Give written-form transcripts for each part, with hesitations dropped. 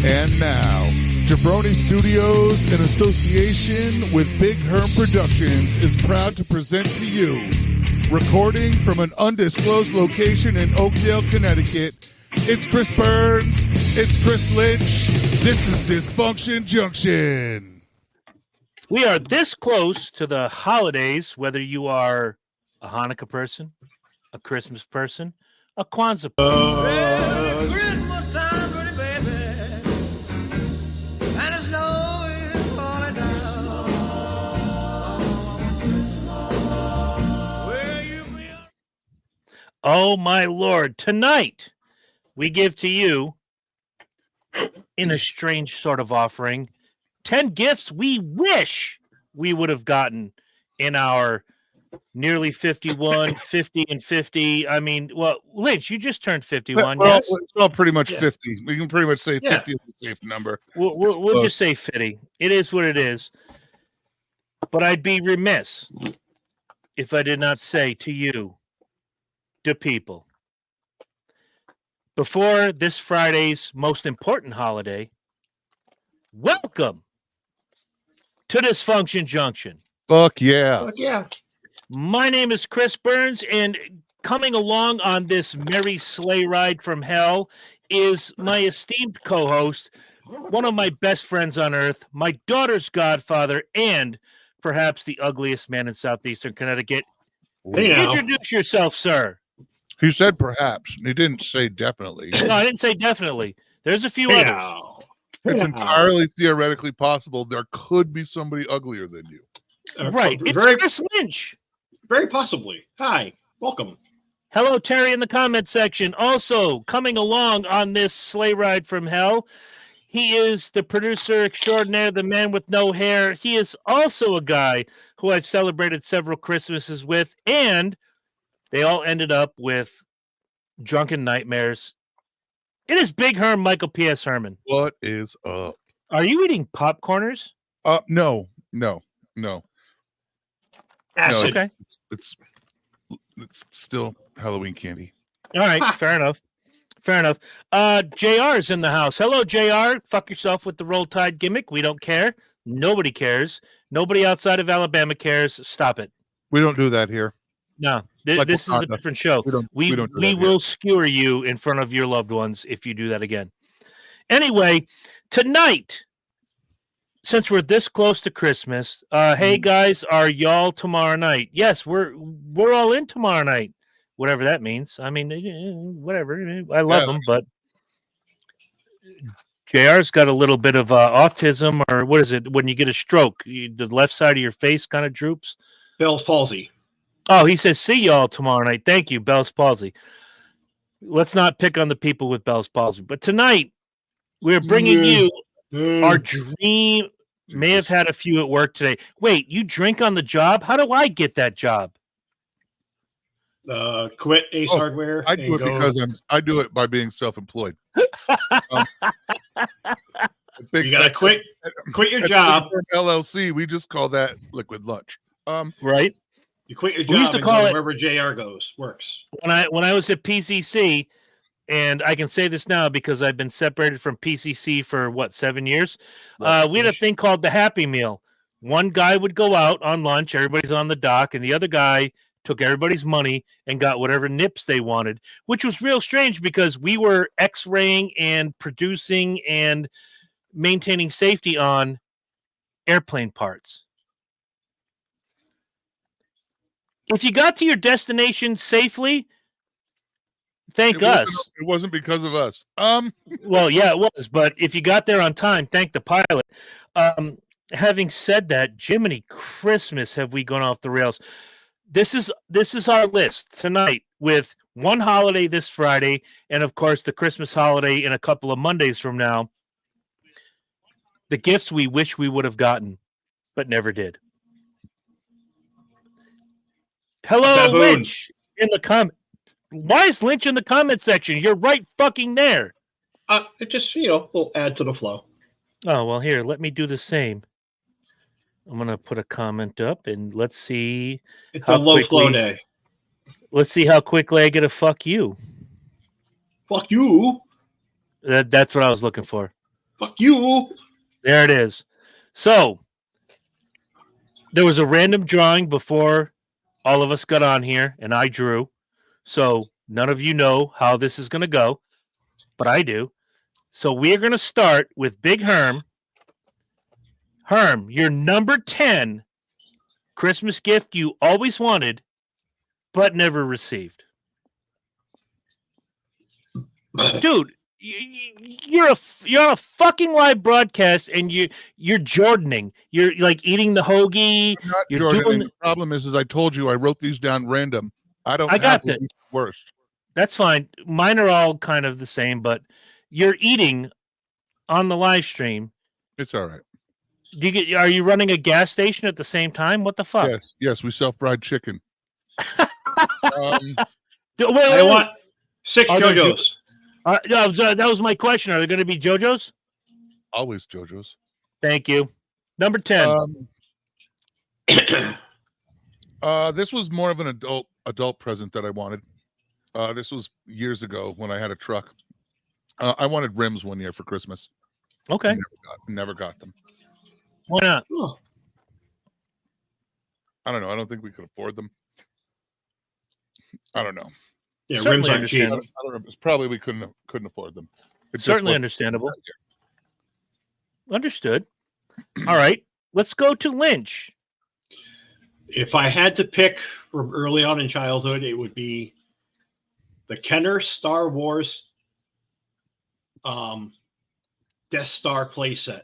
And now, Jabroni Studios, in association with Big Herm Productions, is proud to present to you, recording from an undisclosed location in Oakdale, Connecticut, it's Chris Burns, it's Chris Lynch, this is Dysfunction Junction. We are this close to the holidays, whether you are a Hanukkah person, a Christmas person, a Kwanzaa person. Christmas time, pretty baby, and the snow is falling down. Where you been? Oh, my Lord. Tonight, we give to you, in a strange sort of offering, 10 gifts we wish we would have gotten in our nearly 51, 50, and 50. I mean, well, Lynch, you just turned 51, Well, yes? it's all pretty much 50. We can pretty much say 50 is a safe number. We'll just say 50. It is what it is. But I'd be remiss if I did not say to you, the people, before this Friday's most important holiday, welcome to Dysfunction Junction. Fuck yeah. Fuck yeah. My name is Chris Burns, and coming along on this merry sleigh ride from hell is my esteemed co-host, one of my best friends on earth, my daughter's godfather, and perhaps the ugliest man in southeastern Connecticut. Hey now. Introduce yourself, sir. He said perhaps. He didn't say definitely. No, I didn't say definitely. There's a few Hey others. now. It's Hey now. entirely theoretically possible there could be somebody uglier than you. Right. It's Very, Chris Lynch. very possibly. Hi. Welcome. Hello, Terry, in the comment section. Also, coming along on this sleigh ride from hell, he is the producer extraordinaire, the man with no hair. He is also a guy who I've celebrated several Christmases with, and they all ended up with drunken nightmares. It is Big Herm, Michael P.S. Herman. What is up? Are you eating popcorners? No. Acid. Okay. It's still Halloween candy. All right, fair enough. Fair enough. JR's in the house. Hello, JR. Fuck yourself with the Roll Tide gimmick. We don't care. Nobody cares. Nobody outside of Alabama cares. Stop it. We don't do that here. No, Like this is a Wakanda. different show. We don't do We that will skewer you in front of your loved ones if you do that again. Anyway, tonight, since we're this close to Christmas, hey guys, are y'all tomorrow night? Yes, we're all in tomorrow night, whatever that means. I mean, whatever. I love them, but JR's got a little bit of autism, or what is it? When you get a stroke, the left side of your face kind of droops. Bell's palsy. Oh, he says, see y'all tomorrow night. Thank you, Bell's palsy. Let's not pick on the people with Bell's palsy. But tonight, we're bringing you our dream. May have had a few at work today. Wait, you drink on the job? How do I get that job? Quit Ace Oh, Hardware. I do it because I do it by being self-employed. You gotta quit your job. LLC. We just call that liquid lunch. Right? You quit your We used job to and call go it- wherever JR goes. Works. When I was at PCC, and I can say this now because I've been separated from PCC for 7 years. We had a thing called the Happy Meal. One guy would go out on lunch, everybody's on the dock, and the other guy took everybody's money and got whatever nips they wanted, which was real strange because we were X-raying and producing and maintaining safety on airplane parts. If you got to your destination safely, thank us. It wasn't because of us. Well, yeah, it was. But if you got there on time, thank the pilot. Having said that, Jiminy Christmas, have we gone off the rails? This is our list tonight with one holiday this Friday, and of course the Christmas holiday in a couple of Mondays from now. The gifts we wish we would have gotten, but never did. Hello, Baboon. Lynch, in the comment. Why is Lynch in the comment section? You're right fucking there. It just, will add to the flow. Oh, well, here, let me do the same. I'm going to put a comment up, and let's see. It's How a low flow quickly- day. Let's see how quickly I get a fuck you. Fuck you. That's what I was looking for. Fuck you. There it is. So there was a random drawing before all of us got on here, and I drew. So none of you know how this is going to go, but I do. So we are going to start with Big Herm. Herm, your number 10 Christmas gift you always wanted, but never received. Dude, you're on a fucking live broadcast, and you're Jordaning. You're like eating the hoagie. I'm not You're Jordan. doing The problem is, I told you I wrote these down random. I I got that. Worst. That's fine. Mine are all kind of the same, but you're eating on the live stream. It's all right. Are you running a gas station at the same time? What the fuck? Yes, we sell fried chicken. Wait, I want 6 Are there JoJo's. that was my question. Are there going to be JoJo's? Always JoJo's. Thank you. Number 10. This was more of an adult present that I wanted. This was years ago when I had a truck. I wanted rims one year for Christmas. Okay. Never got them. Why not? Oh, I don't know. I don't think we could afford them. I don't know. yeah, rims Certainly aren't cheap. I don't know. It's probably we couldn't afford them. It just Certainly wasn't understandable. that year. Understood. All right. Let's go to Lynch. If I had to pick from early on in childhood, it would be the Kenner Star Wars Death Star playset.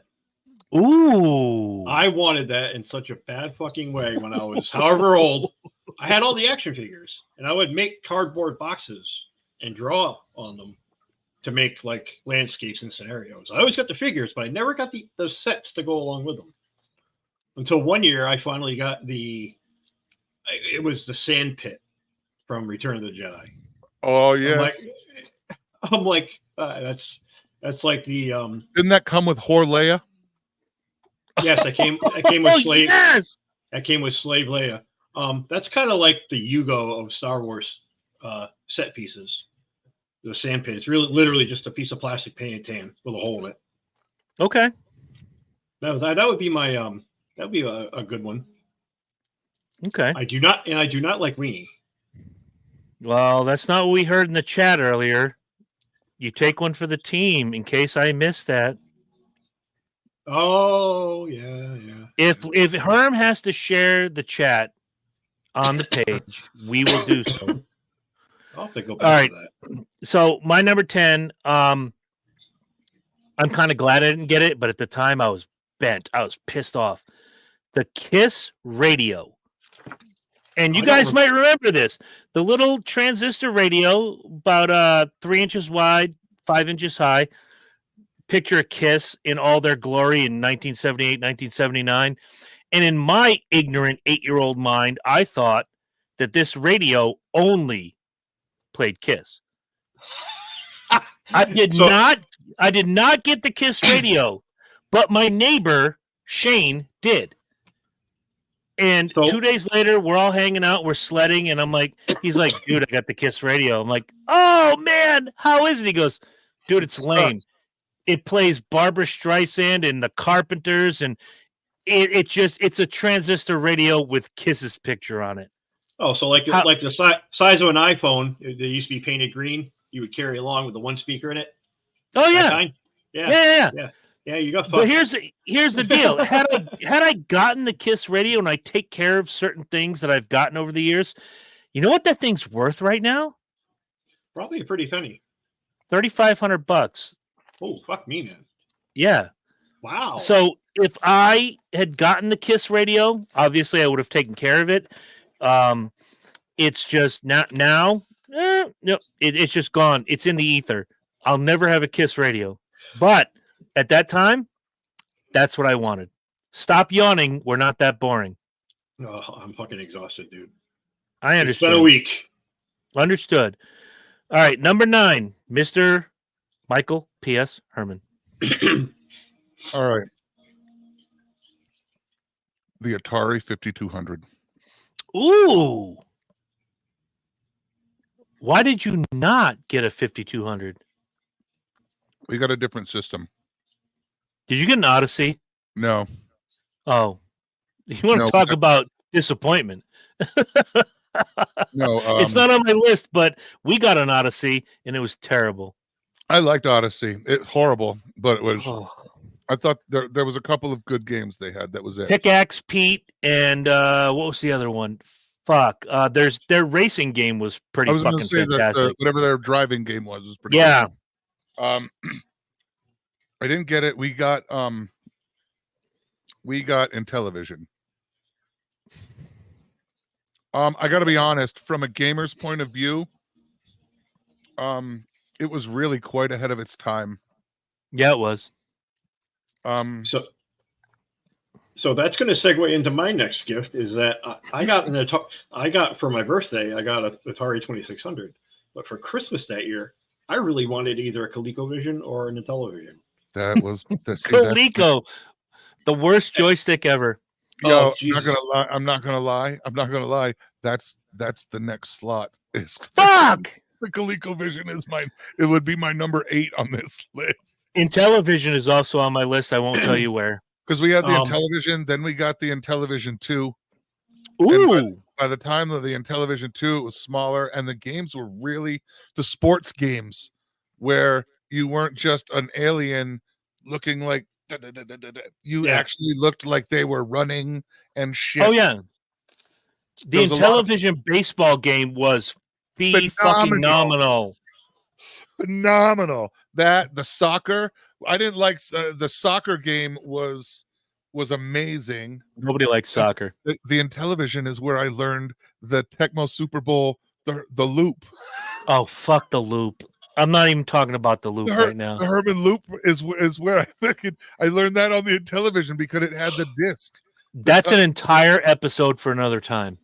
Ooh. I wanted that in such a bad fucking way when I was however old. I had all the action figures, and I would make cardboard boxes and draw on them to make like landscapes and scenarios. I always got the figures, but I never got those sets to go along with them. Until one year, I finally got it was the sand pit from Return of the Jedi. Oh yeah. I'm like that's like the Didn't that come with Whore Leia? yes, I came with slave. Yes. That came with Slave Leia. That's kind of like the Yugo of Star Wars set pieces. The sand pit. It's literally just a piece of plastic painted tan with a hole in it. Okay. That would be my that would be a good one. Okay. I do not like weenie. Well, that's not what we heard in the chat earlier. You take one for the team in case I missed that. Oh yeah. If Herm has to share the chat on the page, we will do so. I'll have to go back to that. So my number 10, I'm kind of glad I didn't get it, but at the time I was bent. I was pissed off. The KISS radio. And you guys might remember this. The little transistor radio, about 3 inches wide, 5 inches high. Picture of KISS in all their glory in 1978, 1979. And in my ignorant 8-year-old mind, I thought that this radio only played KISS. I did not get the KISS radio, but my neighbor Shane did. And 2 days later, we're all hanging out, we're sledding, and he's like, dude, I got the KISS radio. I'm like, oh man, how is it? He goes, dude, it's lame. It plays Barbra Streisand and the Carpenters, and it's a transistor radio with Kiss's picture on it. Oh, so like the size of an iPhone, they used to be painted green. You would carry along with the one speaker in it. Oh yeah, yeah. You got. But here's the deal. Had I gotten the KISS radio and I take care of certain things that I've gotten over the years, you know what that thing's worth right now? Probably a pretty penny. $3,500. Oh fuck me, man. Yeah. Wow. So if I had gotten the KISS radio, obviously I would have taken care of it. It's just not now. No, it's just gone. It's in the ether. I'll never have a KISS radio. But at that time, that's what I wanted. Stop yawning. We're not that boring. Oh, I'm fucking exhausted, dude. I understand. It's been a week. Understood. All right, number 9, Mr. Michael P.S. Herman. All right. The Atari 5200. Ooh. Why did you not get a 5200? We got a different system. Did you get an Odyssey? No, Oh, you want to No, talk about disappointment? no. It's not on my list, but we got an Odyssey and it was terrible. I liked Odyssey. It's horrible, but it was. Oh. I thought there was a couple of good games they had. That was it. Pickaxe Pete and what was the other one? Fuck. Their racing game was pretty I was going fucking to say fantastic. that whatever their driving game was pretty. Yeah. Good. I didn't get it. We got Intellivision. I got to be honest, from a gamer's point of view, it was really quite ahead of its time. Yeah, it was. So that's going to segue into my next gift. Is that I got for my birthday, I got an Atari 2600, but for Christmas that year, I really wanted either a ColecoVision or an Intellivision. That was Coleco, the worst joystick ever. Yo, Oh, I'm not gonna lie. That's the next slot. Is Fuck. the ColecoVision is mine. It would be my number 8 on this list. Intellivision is also on my list. I won't tell you where. Because we had the Intellivision, then we got the Intellivision 2. Ooh. By the time of the Intellivision 2, it was smaller, and the games were really the sports games where you weren't just an alien looking like you actually looked like they were running and shit. Oh yeah. The Intellivision baseball game was fucking phenomenal. Phenomenal. That the soccer, I didn't like the soccer game was amazing. Nobody likes soccer. The Intellivision is where I learned the Tecmo Super Bowl, the loop. Oh, fuck the loop. I'm not even talking about the loop right now. The Herman loop is where I learned that on the Intellivision because it had the disc. That's an entire episode for another time.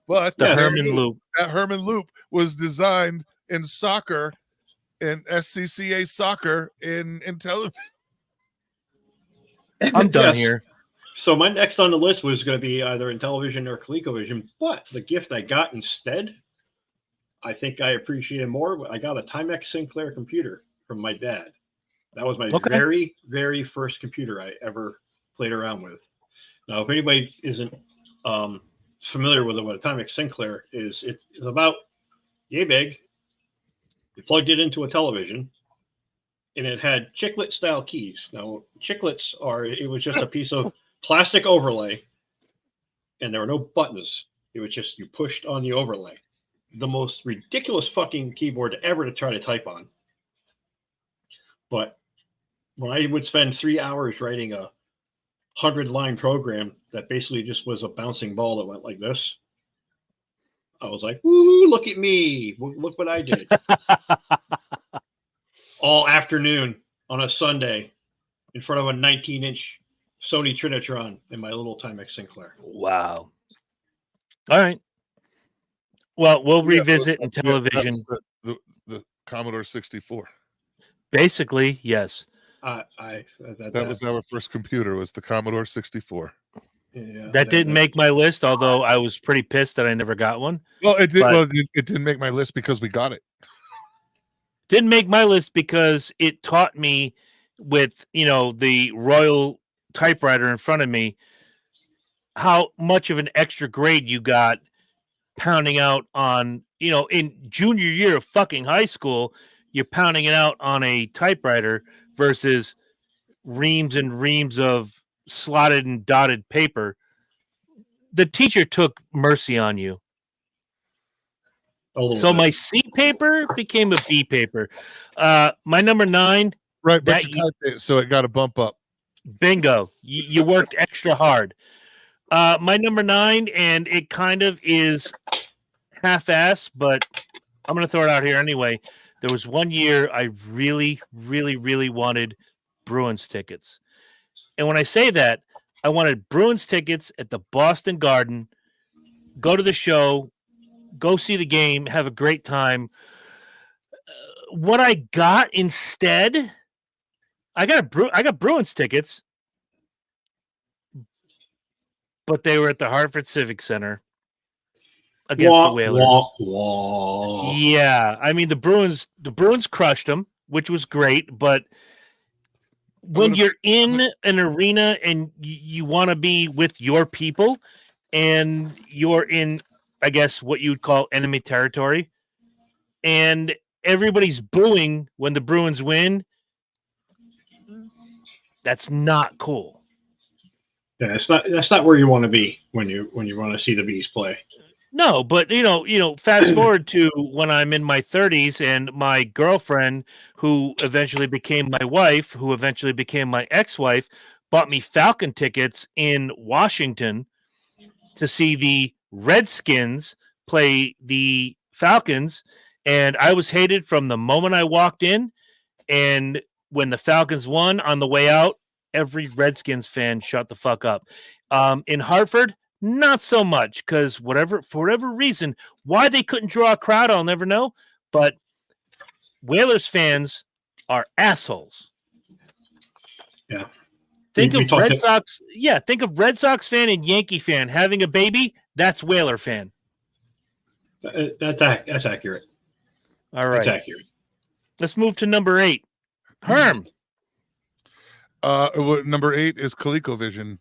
But the Herman loop. That Herman loop was designed in soccer, in SCCA soccer in Intellivision. I'm done here. So my next on the list was going to be either Intellivision or ColecoVision, but the gift I got instead, I think I appreciated more. I got a Timex Sinclair computer from my dad. That was my very, very first computer I ever played around with. Now, if anybody isn't familiar with what a Timex Sinclair is, it's about yay big. You plugged it into a television, and it had chiclet style keys. Now, chiclets it was just a piece of plastic overlay, and there were no buttons. It was just you pushed on the overlay. The most ridiculous fucking keyboard ever to try to type on. But when I would spend 3 hours writing a 100-line program that basically just was a bouncing ball that went like this, I was like, "Ooh, look at me! Look what I did!" All afternoon on a Sunday, in front of a 19-inch Sony Trinitron in my little Timex Sinclair. Wow! All right. Well, we'll revisit Intellivision. The Commodore 64. Basically, yes. That was our first computer. Was the Commodore 64. Yeah, that didn't make my list, although I was pretty pissed that I never got one. Well, it did. Well, it didn't make my list because we got it. Didn't make my list because it taught me, with the Royal typewriter in front of me, how much of an extra grade you got pounding out on, in junior year of fucking high school, you're pounding it out on a typewriter versus reams and reams of slotted and dotted paper. The teacher took mercy on you. So my C paper became a B paper. My number 9. Right, but you typed it, so it got a bump up. Bingo. You worked extra hard. My number 9, and it kind of is half-ass, but I'm going to throw it out here anyway. There was one year I really, really, really wanted Bruins tickets. And when I say that, I wanted Bruins tickets at the Boston Garden, go to the show, go see the game, have a great time. What I got instead, I got Bruins tickets, but they were at the Hartford Civic Center against the Whalers. Yeah, I mean the Bruins crushed them, which was great, but when you're in an arena and you want to be with your people and you're in, I guess, what you would call enemy territory, and everybody's booing when the Bruins win, that's not cool. Yeah, that's not where you want to be when you want to see the Bees play. No, but fast forward to when I'm in my 30s and my girlfriend, who eventually became my wife, who eventually became my ex-wife, bought me Falcon tickets in Washington to see the Redskins play the Falcons, and I was hated from the moment I walked in. And when the Falcons won on the way out, every Redskins fan shut the fuck up. In Hartford, not so much, because for whatever reason, why they couldn't draw a crowd, I'll never know. But Whalers fans are assholes. Yeah. Think of Red Sox. Yeah, think of Red Sox fan and Yankee fan having a baby. That's Whaler fan. That's accurate. All right. That's accurate. Let's move to number 8. Herm. Number 8 is ColecoVision.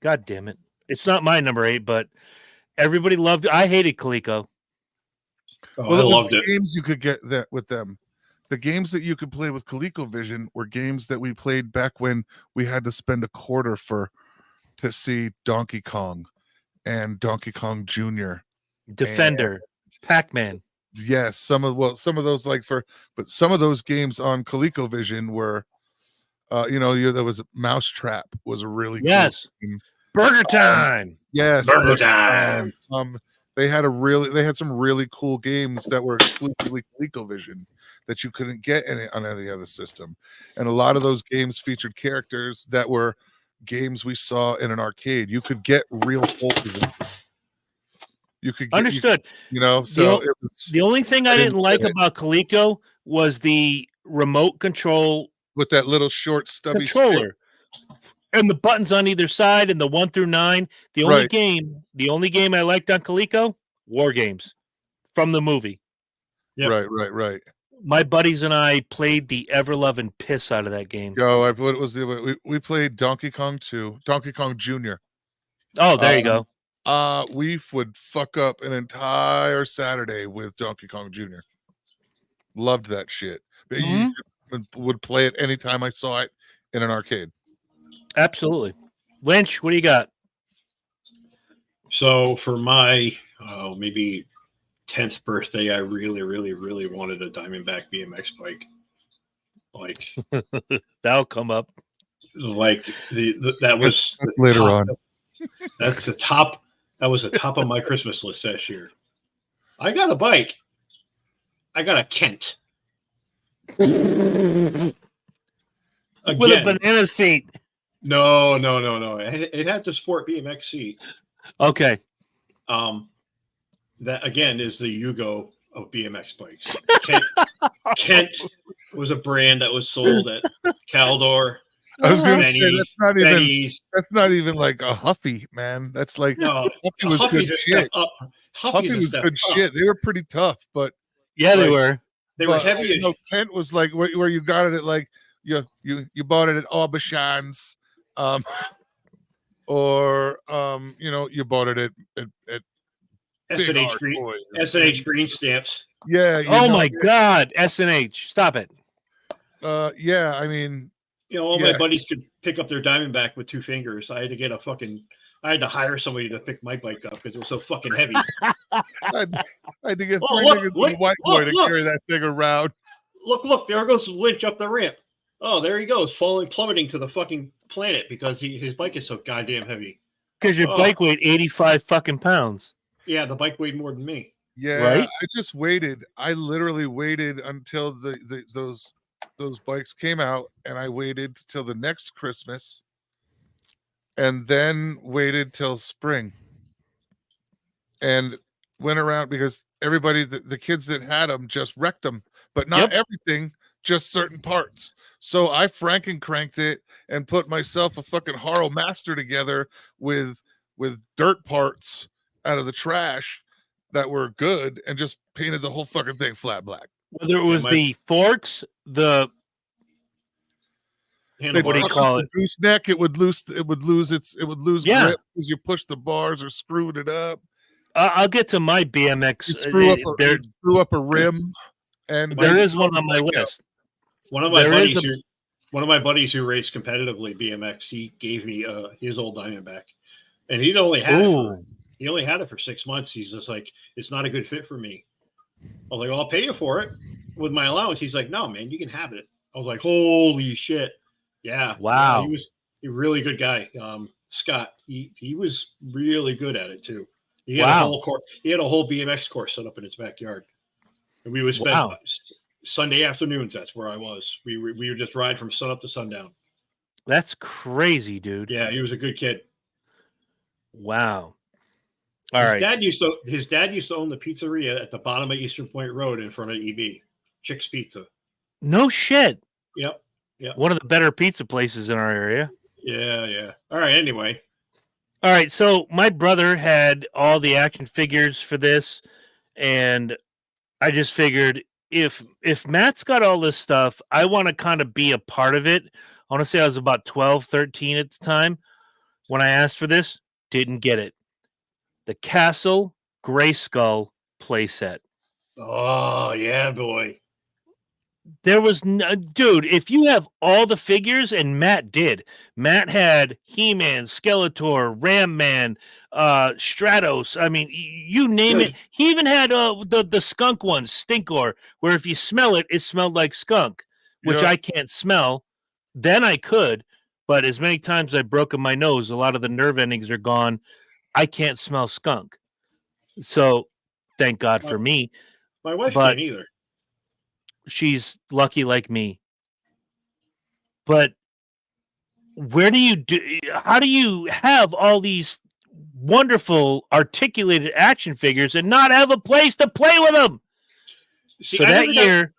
God damn it. It's not my number 8, but everybody loved it. I hated Coleco. Oh, Well, I it was loved the it. games you could get that with them. The games that you could play with ColecoVision were games that we played back when we had to spend a quarter to see Donkey Kong and Donkey Kong Jr. Defender. Pac-Man. Yes, some of those but some of those games on ColecoVision were, there was Mousetrap was a really Yes. cool game. Burger Time. Yes, Burger Time. They had some really cool games that were exclusively ColecoVision that you couldn't get on any other system, and a lot of those games featured characters that were games we saw in an arcade. You could get real horses. You could get, Understood. So it was The only thing I didn't like about Coleco was the remote control with that little short stubby controller. And the buttons on either side, and the 1 through 9. The only game I liked on Coleco, War Games from the movie. Yep. Right. My buddies and I played the ever-loving piss out of that game. We played Donkey Kong 2, Donkey Kong Jr. Oh, there you go. We would fuck up an entire Saturday with Donkey Kong Jr. Loved that shit. Mm-hmm. You would play it anytime I saw it in an arcade. Absolutely. Lynch, what do you got? So for my maybe 10th birthday, I really, really, really wanted a Diamondback BMX bike. Like That'll come up. Like that was That's later on. That's the top. That was the top of my Christmas list this year. I got a bike. I got a Kent. With a banana seat. No. It had the sport BMX seat. Okay. That again is the Yugo of BMX bikes. Kent was a brand that was sold at Caldor. I was going to say Benny's. that's not even like a Huffy, man. That's like No, Huffy was good shit. Huffy was good shit. They were pretty tough, but yeah, they were. They were heavy. Kent was like where you got it at like you bought it at Aubuchon's, or you bought it at S&H Green Stamps. Yeah. My God, S&H. Stop it. Yeah, I mean, all my buddies could pick up their Diamondback with 2 fingers. I had to hire somebody to pick my bike up because it was so fucking heavy. I had to get 3 niggas and a white boy to carry that thing around. Look, there goes Lynch up the ramp. Oh, there he goes, plummeting to the fucking planet because his bike is so goddamn heavy. Because your bike weighed 85 fucking pounds. Yeah, the bike weighed more than me. Yeah, right? I just waited. I literally waited until those bikes came out, and I waited till the next Christmas, and then waited till spring, and went around because everybody, the kids that had them, just wrecked them, but not everything, just certain parts. So I cranked it and put myself a fucking Haro Master together with dirt parts out of the trash that were good and just painted the whole fucking thing flat black. Whether it was the forks, the handle What do you fuck call with it? the gooseneck. It would lose Yeah. grip because you push the bars or screwed it up. I'll get to my BMX. You'd screw up a rim, and There they'd is one on my like, list. One of my There is buddies one of my buddies who raced competitively BMX, he gave me his old Diamondback, and he only had it for 6 months. He's just like, it's not a good fit for me. I was like, well, I'll pay you for it with my allowance. He's like, no, man, you can have it. I was like, holy shit. Yeah. Wow. Yeah, he was a really good guy. Scott, he was really good at it too. He had a whole BMX course set up in his backyard. And we would spend Sunday afternoons. That's where I was. We would just ride from sun up to sundown. That's crazy, dude. Yeah, he was a good kid. Wow. His dad used to own the pizzeria at the bottom of Eastern Point Road in front of EB, Chick's Pizza. No shit. Yep. One of the better pizza places in our area. Yeah. All right. Anyway. All right. So my brother had all the action figures for this, and I just figured if Matt's got all this stuff, I want to kind of be a part of it. I want to say I was about 12, 13 at the time when I asked for this. Didn't get it. The Castle Grayskull playset. Oh, yeah, boy. There was dude, if you have all the figures, and Matt did. Matt had He-Man, Skeletor, Ram Man, Stratos. I mean, you name it. He even had the skunk one, Stinkor, where if you smell it, it smelled like skunk, which I can't smell. Then I could, but as many times I've broken my nose, a lot of the nerve endings are gone. I can't smell skunk. So thank God for me. My wife can't either. She's lucky like me. But how do you have all these wonderful articulated action figures and not have a place to play with them? See, so that year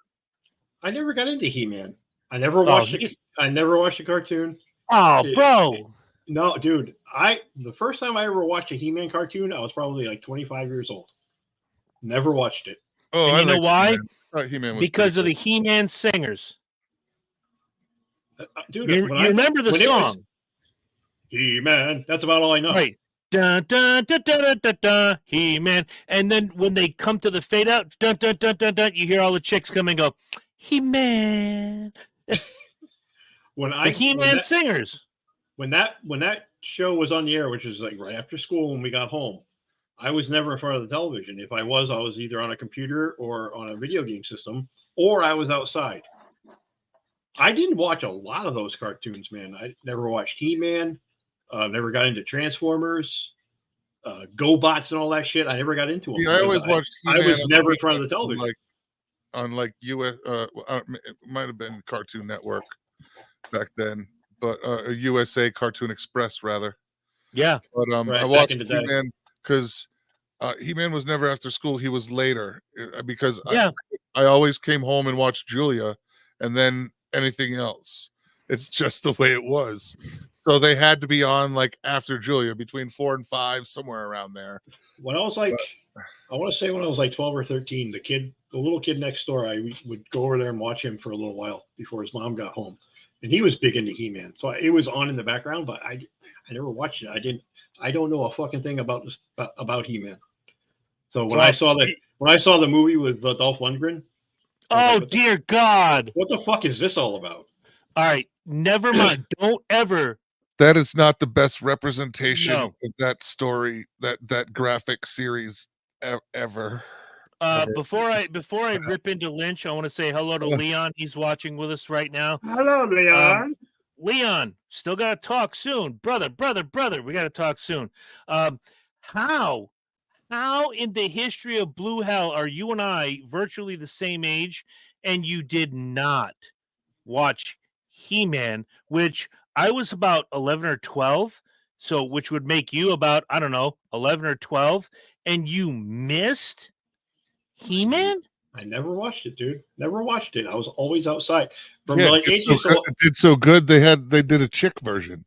I never got into He-Man. I never watched the cartoon. Oh, bro. No, dude. The first time I ever watched a He-Man cartoon, I was probably like 25 years old. Never watched it. Oh, and you know why? He-Man because of the He-Man singers. Dude, you remember the song? He-Man. That's about all I know. Right. Dun, dun, dun, dun, dun, dun, dun, He-Man. And then when they come to the fade out, dun, dun, dun, dun, dun, you hear all the chicks come and go, He-Man. The He-Man singers. When that show was on the air, which was like right after school when we got home, I was never in front of the television. If I was either on a computer or on a video game system, or I was outside. I didn't watch a lot of those cartoons, man. I never watched He-Man. Never got into Transformers, GoBots, and all that shit. I never got into them. Yeah, I always watched He-Man. I was never in front of the television. On US, it might have been Cartoon Network back then, but USA Cartoon Express rather. Yeah, but I watched He-Man because He-Man was never after school. He was later because I always came home and watched Julia, and then anything else. It's just the way it was. So they had to be on like after Julia, between 4 and 5, somewhere around there. When I was like, I want to say when I was like 12 or 13, the little kid next door, I would go over there and watch him for a little while before his mom got home, and he was big into He-Man. So it was on in the background, but I never watched it. I don't know a fucking thing about He-Man. So when I saw the movie with Dolph Lundgren, oh dear God, what the fuck is this all about? All right, never mind. Don't ever. That is not the best representation of that story, that graphic series ever. Before I rip into Lynch, I want to say hello to Leon. He's watching with us right now. Hello, Leon. Leon, still got to talk soon, brother. We got to talk soon. How in the history of Blue Hell are you and I virtually the same age, and you did not watch He-Man, which I was about 11 or 12, so which would make you about, I don't know, 11 or 12, and you missed He-Man? I never watched it, dude. Never watched it. I was always outside. It did so good. They did a chick version.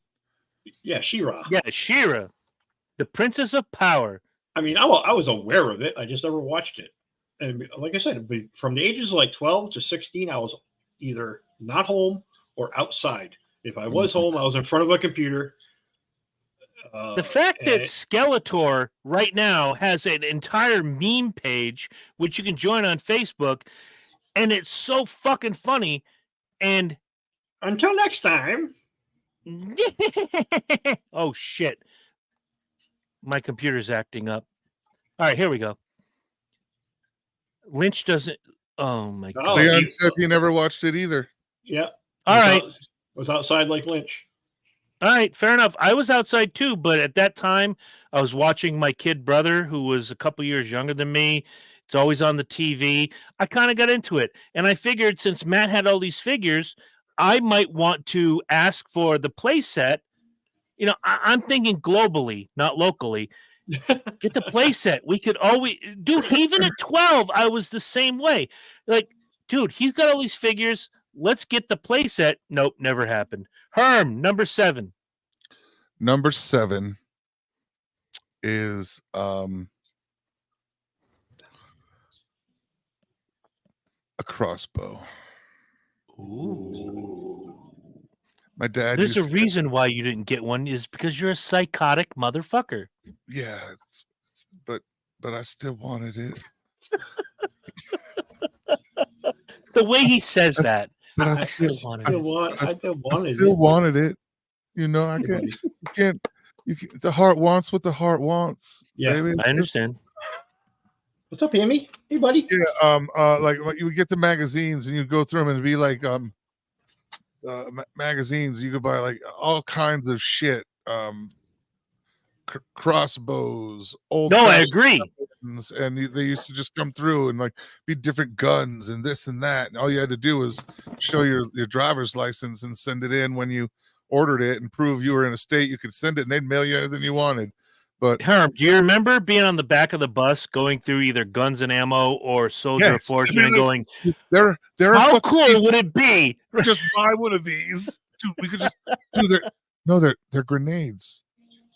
Yeah, She-Ra. Yeah, She-Ra, the Princess of Power. I mean, I was aware of it. I just never watched it. And like I said, from the ages of like 12 to 16, I was either not home or outside. If I was home, I was in front of a computer. The fact that and- Skeletor right now has an entire meme page, which you can join on Facebook, and it's so fucking funny. And until next time. oh shit, my computer's acting up. All right, here we go. Lynch doesn't. Oh my god. Leon said he never watched it either. Yeah. All right. Was outside like Lynch. All right, fair enough. I was outside too, but at that time, I was watching my kid brother, who was a couple years younger than me. It's always on the TV. I kind of got into it, and I figured since Matt had all these figures, I might want to ask for the play set. You know, I'm thinking globally, not locally. Get the play set. We could always, dude. Even at 12, I was the same way. Like, dude, he's got all these figures. Let's get the play set. Nope, never happened. Herm, number 7. Number 7 is a crossbow. Ooh. My dad. There's a used to- reason why you didn't get one is because you're a psychotic motherfucker. Yeah, but I still wanted it. The way he says that, But I still wanted I it. still wanted it. You know, I can't. You can't. The heart wants what the heart wants. Yeah, baby. I understand. What's up, Amy? Hey, buddy. Yeah, like you would get the magazines and you go through them and it'd be like magazines. You could buy like all kinds of shit. Crossbows, old. No, I agree. weapons, and they used to just come through and like be different guns and this and that. And all you had to do was show your driver's license and send it in when you ordered it and prove you were in a state you could send it, and they'd mail you anything you wanted. But Herm, do you remember being on the back of the bus going through either Guns and Ammo or Soldier of Yes. Fortune and going, they're how fucking- cool would it be? just buy one of these. Dude, we could just do that. No, they're grenades.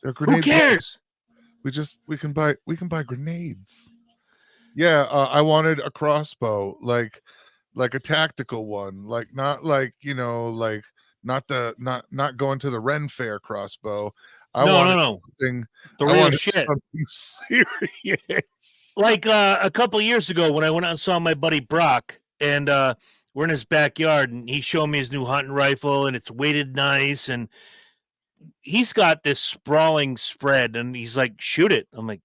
They're Who grenades. cares? We can buy grenades. Yeah, I wanted a crossbow, like a tactical one, like not like like not going to the Ren Fair crossbow. I No, wanted no. something. The I real wanted shit. something serious. Like a couple years ago when I went out and saw my buddy Brock, and we're in his backyard, and he showed me his new hunting rifle, and it's weighted nice, and he's got this sprawling spread, and he's like, shoot it. I'm like,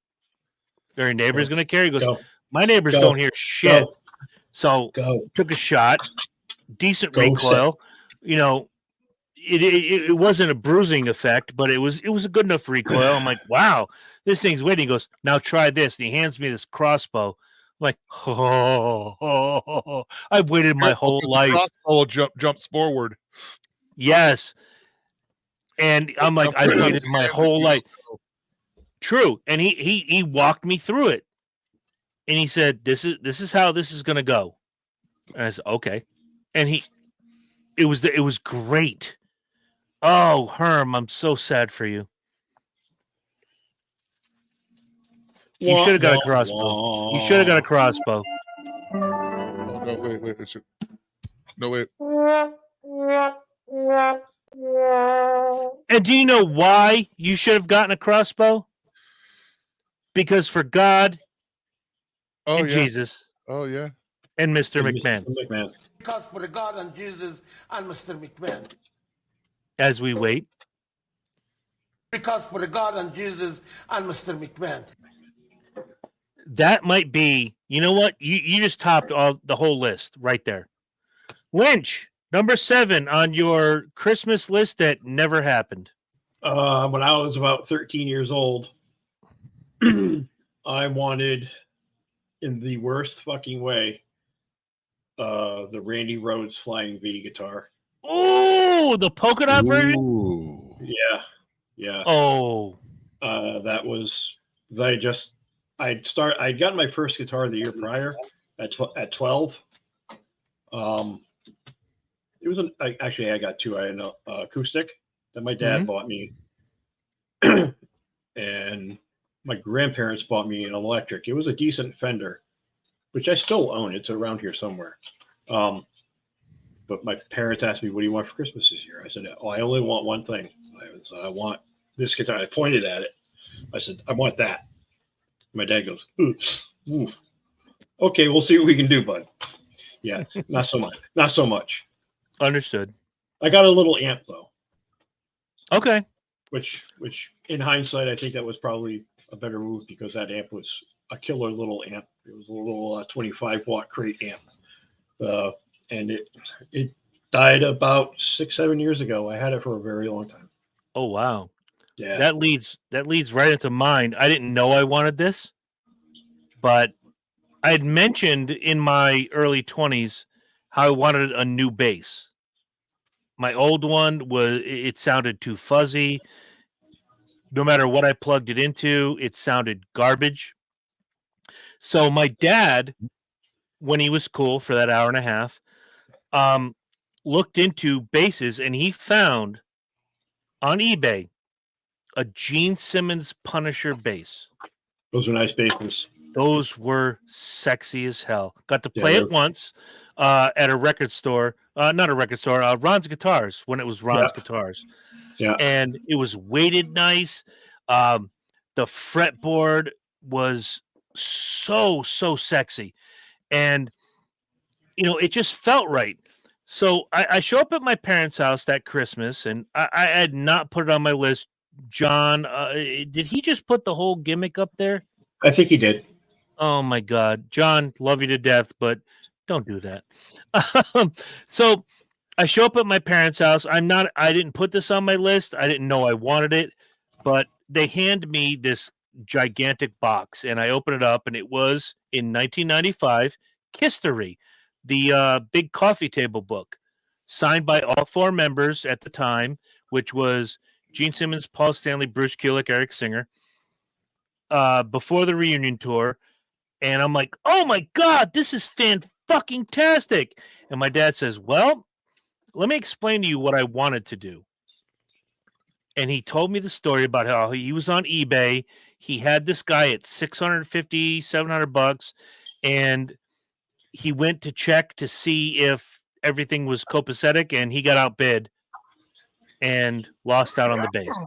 are your neighbors going to carry? He goes, Go. my neighbors Go. don't hear shit. Go. So Go. took a shot, decent Go recoil. You know, it wasn't a bruising effect, but it was a good enough recoil. I'm like, wow, this thing's waiting. He goes, now try this. And he hands me this crossbow. I'm like, oh, I've waited my whole Because life. the crossbow jumps forward. Yes. And I'm like, I've waited my whole life. True. And he walked me through it. And he said, this is how this is gonna go. And I said, okay. And it was great. Oh, Herm, I'm so sad for you. You should have got a crossbow. You should have got a crossbow. No, wait. No, wait. And do you know why you should have gotten a crossbow? Because for God Oh and yeah. Jesus Oh yeah. and Mr. McMahon, McMahon. Because for the God and Jesus and Mr. McMahon. as we wait. Because for the God and Jesus and Mr. McMahon. That might be, you know what? You just topped the whole list right there. Lynch, number 7 on your Christmas list that never happened. When I was about 13 years old, I wanted, in the worst fucking way, the Randy Rhoads Flying V guitar. Oh, the polka dot version? Ooh. Yeah. Oh, That was I'd gotten my first guitar the year prior at 12. It was actually I got 2. I had an acoustic that my dad bought me, and my grandparents bought me an electric. It was a decent Fender, which I still own. It's around here somewhere. But my parents asked me, "What do you want for Christmas this year?" I said, "Oh, I only want one thing. I want this guitar." I pointed at it. I said, "I want that." My dad goes, "Ooh. Okay, we'll see what we can do, bud." Yeah, not so much. Not so much. Understood. I got a little amp though, Okay. which in hindsight, I think that was probably a better move because that amp was a killer little amp. It was a little 25-watt crate amp, and it died about 6-7 years ago. I had it for a very long time. Oh wow. Yeah, That leads right into mine. I didn't know I wanted this, but I had mentioned in my early 20s how I wanted a new bass. My old one it sounded too fuzzy. No matter what I plugged it into, it sounded garbage. So my dad, when he was cool for that hour and a half, looked into basses and he found on eBay a Gene Simmons Punisher bass. those are nice basses. Those were sexy as hell. Got to Yeah, play they're- it once at a record store. Not a record store, Ron's Guitars, when it was Ron's Guitars. Yeah. And it was weighted nice. The fretboard was so sexy. And, it just felt right. So I show up at my parents' house that Christmas, and I had not put it on my list. John, did he just put the whole gimmick up there? I think he did. Oh my God, John, love you to death, but don't do that. So I show up at my parents' house. I didn't put this on my list. I didn't know I wanted it, but they hand me this gigantic box and I open it up and it was in 1995, History, the big coffee table book signed by all four members at the time, which was Gene Simmons, Paul Stanley, Bruce Kulick, Eric Singer, before the reunion tour. And I'm like, oh my God, this is fan-fucking-tastic. And my dad says, well, let me explain to you what I wanted to do. And he told me the story about how he was on eBay. He had this guy at $650, $700, and he went to check to see if everything was copacetic, and he got outbid and lost out on the bass.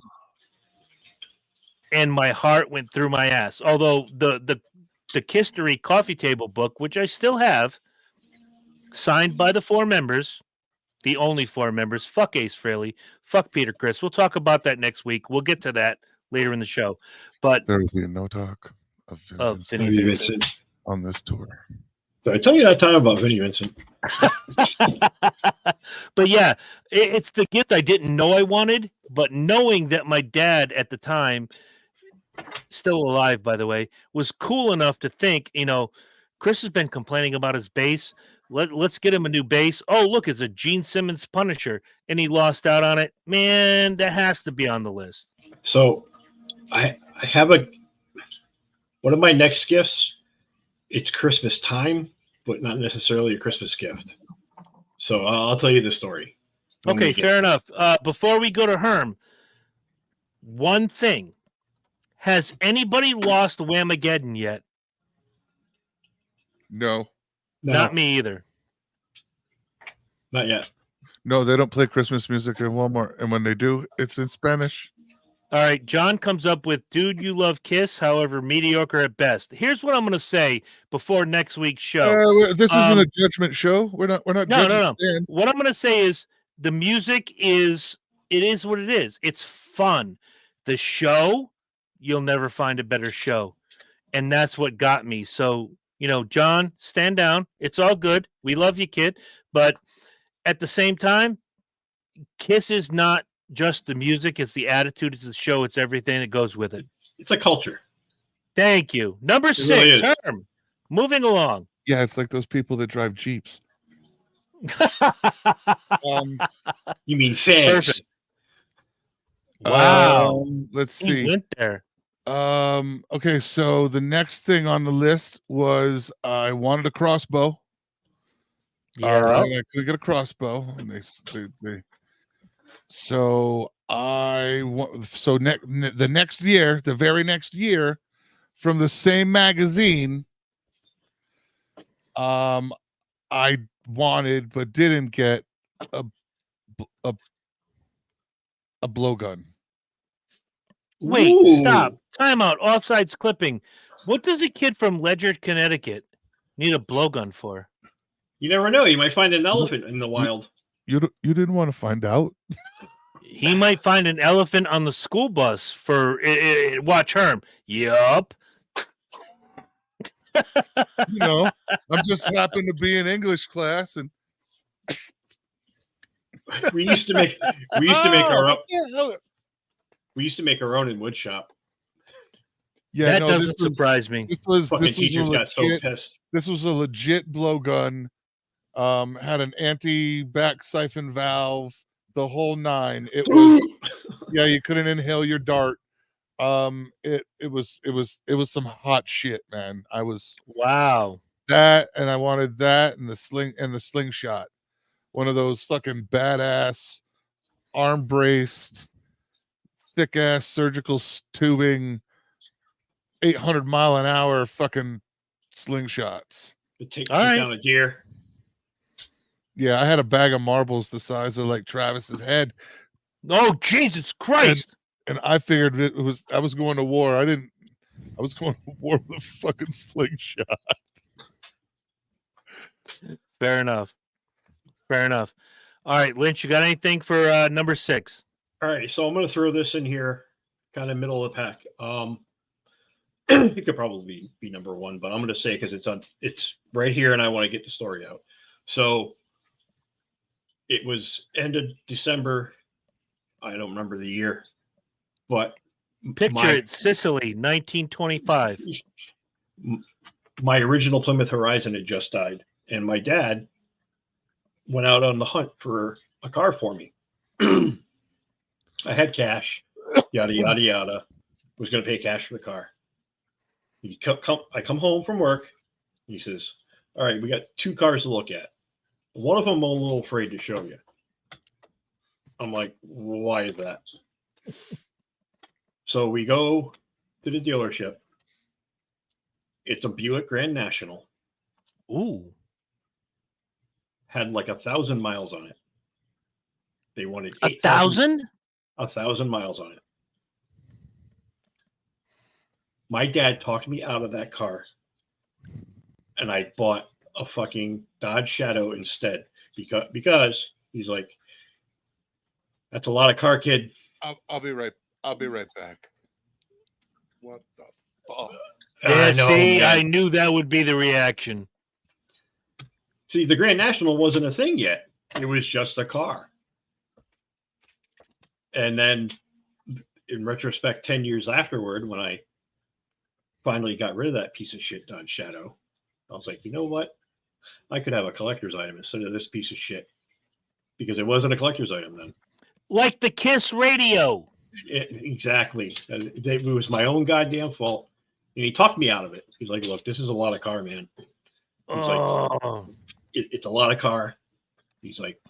And my heart went through my ass. Although the History coffee table book, which I still have, signed by the four members, the only four members, fuck Ace Frehley, fuck Peter Criss. We'll talk about that next week. We'll get to that later in the show. But There will be no talk of Vinny Vinny Vincent. on this tour. Did I tell you that time about Vinny Vincent? But yeah, it's the gift I didn't know I wanted, but knowing that my dad at the time, still alive, by the way, was cool enough to think, Chris has been complaining about his bass. Let's get him a new bass. Oh, look, it's a Gene Simmons Punisher, and he lost out on it. Man, that has to be on the list. So I have one of my next gifts. It's Christmas time, but not necessarily a Christmas gift. So I'll tell you the story. Okay, fair enough. Before we go to Herm, one thing. Has anybody lost Whamageddon yet? No, Not me either. Not yet. no, they don't play Christmas music in Walmart, and when they do, it's in Spanish. All right, John comes up with "Dude, You Love Kiss," however mediocre at best. Here's what I'm going to say before next week's show. This isn't a judgment show. We're not. No. judging Dan. What I'm going to say is the music is what it is. It's fun. The show, you'll never find a better show, and that's what got me. So John, stand down. It's all good. We love you, kid. But at the same time, Kiss is not just the music. It's the attitude. It's the show. It's everything that goes with it. It's a culture. Thank you. Number It really 6, is. Herm. Moving along. Yeah, it's like those people that drive Jeeps. You mean fags? Perfect. Wow. Let's He see. went there. Okay, so the next thing on the list was I wanted a crossbow. Yeah. I couldn't get a crossbow, and they so the next year, the very next year, from the same magazine, I wanted but didn't get a blowgun. Wait, Ooh. stop. Time out. Offsides clipping. What does a kid from Ledyard, Connecticut need a blowgun for? You never know. You might find an elephant in the wild. You didn't want to find out? He might find an elephant on the school bus for watch Herm. Yup. You know, I'm just happened to be in English class, and We used to make our what the hell? we used to make our own in wood shop. Yeah, That no, doesn't surprise me. This was Fucking this was a teachers got so legit. pissed. This was a legit blowgun. Had an anti-back siphon valve, the whole nine. It was yeah, you couldn't inhale your dart. It was some hot shit, man. I was Wow. that, and I wanted that, and the slingshot. One of those fucking badass, arm braced, thick ass surgical tubing, 800-mile-an-hour fucking slingshots. To take All right. down a deer. Yeah, I had a bag of marbles the size of like Travis's head, Oh, Jesus Christ. and I figured I was going to war. I was going to war with a fucking slingshot. Fair enough. Fair enough. All right, Lynch, you got anything for number 6? All right, so I'm going to throw this in here, kind of middle of the pack. It could probably be number 1, but I'm going to say because it's right here, and I want to get the story out. So it was end of December. I don't remember the year, but Picture it, Sicily, 1925. my original Plymouth Horizon had just died, and my dad went out on the hunt for a car for me. I had cash, yada yada yada. Was going to pay cash for the car. I come home from work. He says, "All right, we got 2 cars to look at. One of them I'm a little afraid to show you." I'm like, "Why is that?" So we go to the dealership. It's a Buick Grand National. Ooh. Had like 1,000 miles on it. They wanted 1,000? 1,000 miles on it. My dad talked me out of that car, and I bought a fucking Dodge Shadow instead because he's like, "That's a lot of car, kid." I'll be right back. What the fuck? Yeah, I know, see, man. I knew that would be the reaction. See, the Grand National wasn't a thing yet. It was just a car. And then, in retrospect, 10 years afterward, when I finally got rid of that piece of shit Dodge Shadow, I was like, you know what? I could have a collector's item instead of this piece of shit. Because it wasn't a collector's item then. Like the Kiss radio. Exactly. It was my own goddamn fault. And he talked me out of it. He's like, look, this is a lot of car, man. He's like, it's a lot of car. He's like,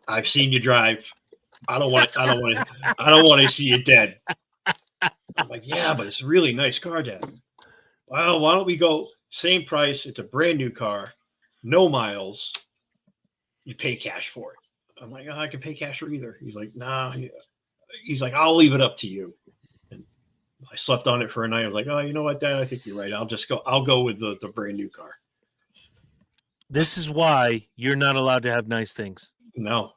I've seen you drive. I don't want to see you dead. I'm like, yeah, but it's a really nice car, Dad. Well, why don't we go same price? It's a brand new car, no miles. You pay cash for it. I'm like, I can pay cash for either. He's like, nah. He's like, I'll leave it up to you. And I slept on it for a night. I was like, oh, you know what, Dad? I think you're right. I'll go with the brand new car. This is why you're not allowed to have nice things. No.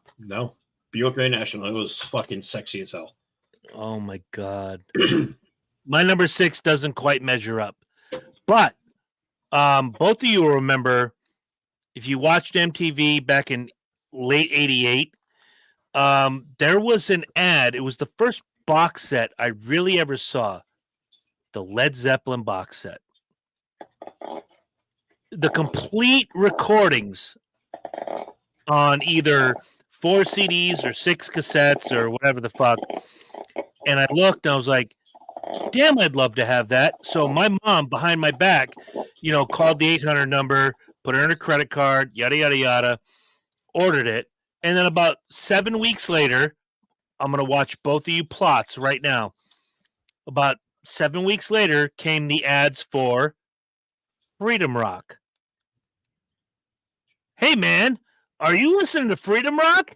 Buick Grand National. It was fucking sexy as hell. Oh my God. My number 6 doesn't quite measure up. But both of you will remember, if you watched MTV back in late 88, there was an ad. It was the first box set I really ever saw. The Led Zeppelin box set. The complete recordings on either 4 CDs or 6 cassettes or whatever the fuck. And I looked and I was like, damn, I'd love to have that. So my mom behind my back, called the 800 number, put her in her credit card, yada, yada, yada, ordered it. And then about 7 weeks later, I'm going to watch both of you plots right now. About 7 weeks later came the ads for Freedom Rock. Hey, man, Are you listening to Freedom Rock?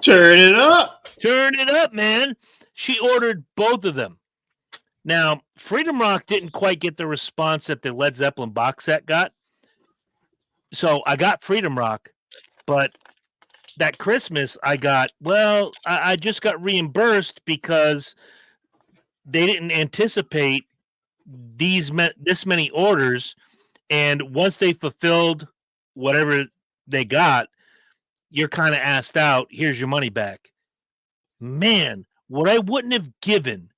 Turn it up. Turn it up, man. She ordered both of them. Now, Freedom Rock didn't quite get the response that the Led Zeppelin box set got. So I got Freedom Rock, but that Christmas I just got reimbursed because they didn't anticipate this many orders. And once they fulfilled whatever they got, you're kind of asked out. Here's your money back. Man, what I wouldn't have given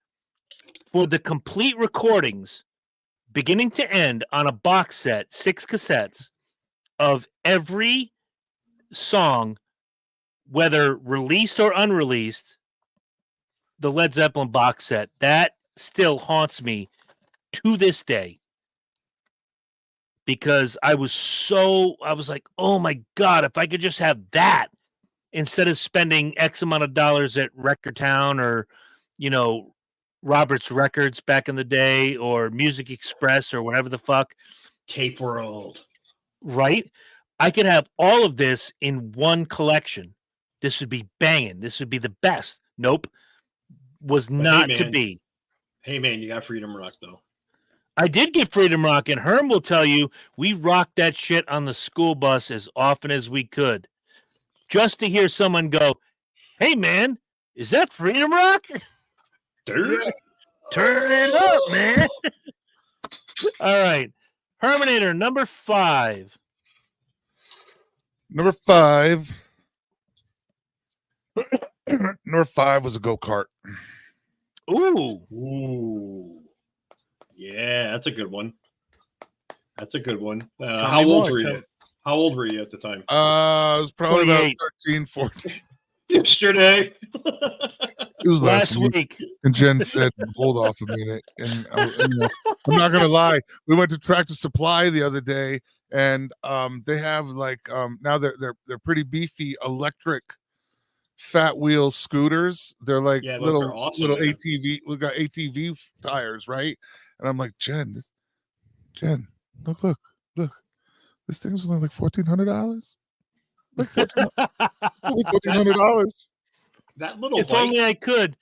for the complete recordings, beginning to end, on a box set, 6 cassettes of every song, whether released or unreleased, the Led Zeppelin box set, that still haunts me to this day. Because I was like, oh my God, if I could just have that instead of spending X amount of dollars at Record Town or, Robert's Records back in the day or Music Express or whatever the fuck. Tape World. Right? I could have all of this in one collection. This would be banging. This would be the best. Nope. Was not to be. Hey, man, you got Freedom Rock, though. I did get Freedom Rock, and Herm will tell you we rocked that shit on the school bus as often as we could. Just to hear someone go, hey, man, is that Freedom Rock? Turn it up, man. All right. Herminator, number 5. Number 5. Number 5 was a go-kart. Ooh. Yeah, that's a good one. How old were you? How old were you at the time? I was probably 28. about 13, 14. Yesterday. It was Last week. And Jen said, hold off a minute. And I'm not going to lie. We went to Tractor Supply the other day, and they have now they're pretty beefy electric fat wheel scooters. They're like little ATV. We got ATV tires, right? And I'm like, Jen, look. This thing's only like $1,400. Like $1,400. That little if bike, only I could.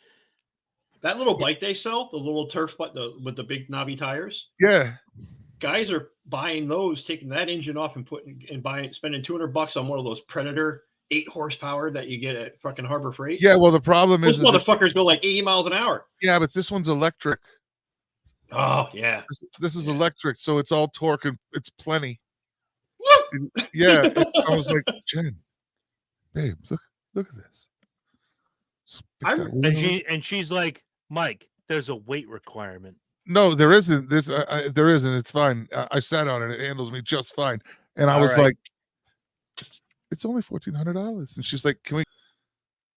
That little bike they sell, the little turf bike with the big knobby tires. Yeah. Guys are buying those, taking that engine off and spending $200 on one of those Predator 8 horsepower that you get at fucking Harbor Freight. Yeah, well, the problem is those motherfuckers go like 80 miles an hour. Yeah, but this one's electric. Oh yeah. This is electric, so it's all torque and it's plenty. Yeah, I was like, Jen, babe, look at this. And she's like, Mike, there's a weight requirement. No, there isn't. There isn't. It's fine. I sat on it. It handles me just fine. And I was like, it's only $1,400. And she's like, can we?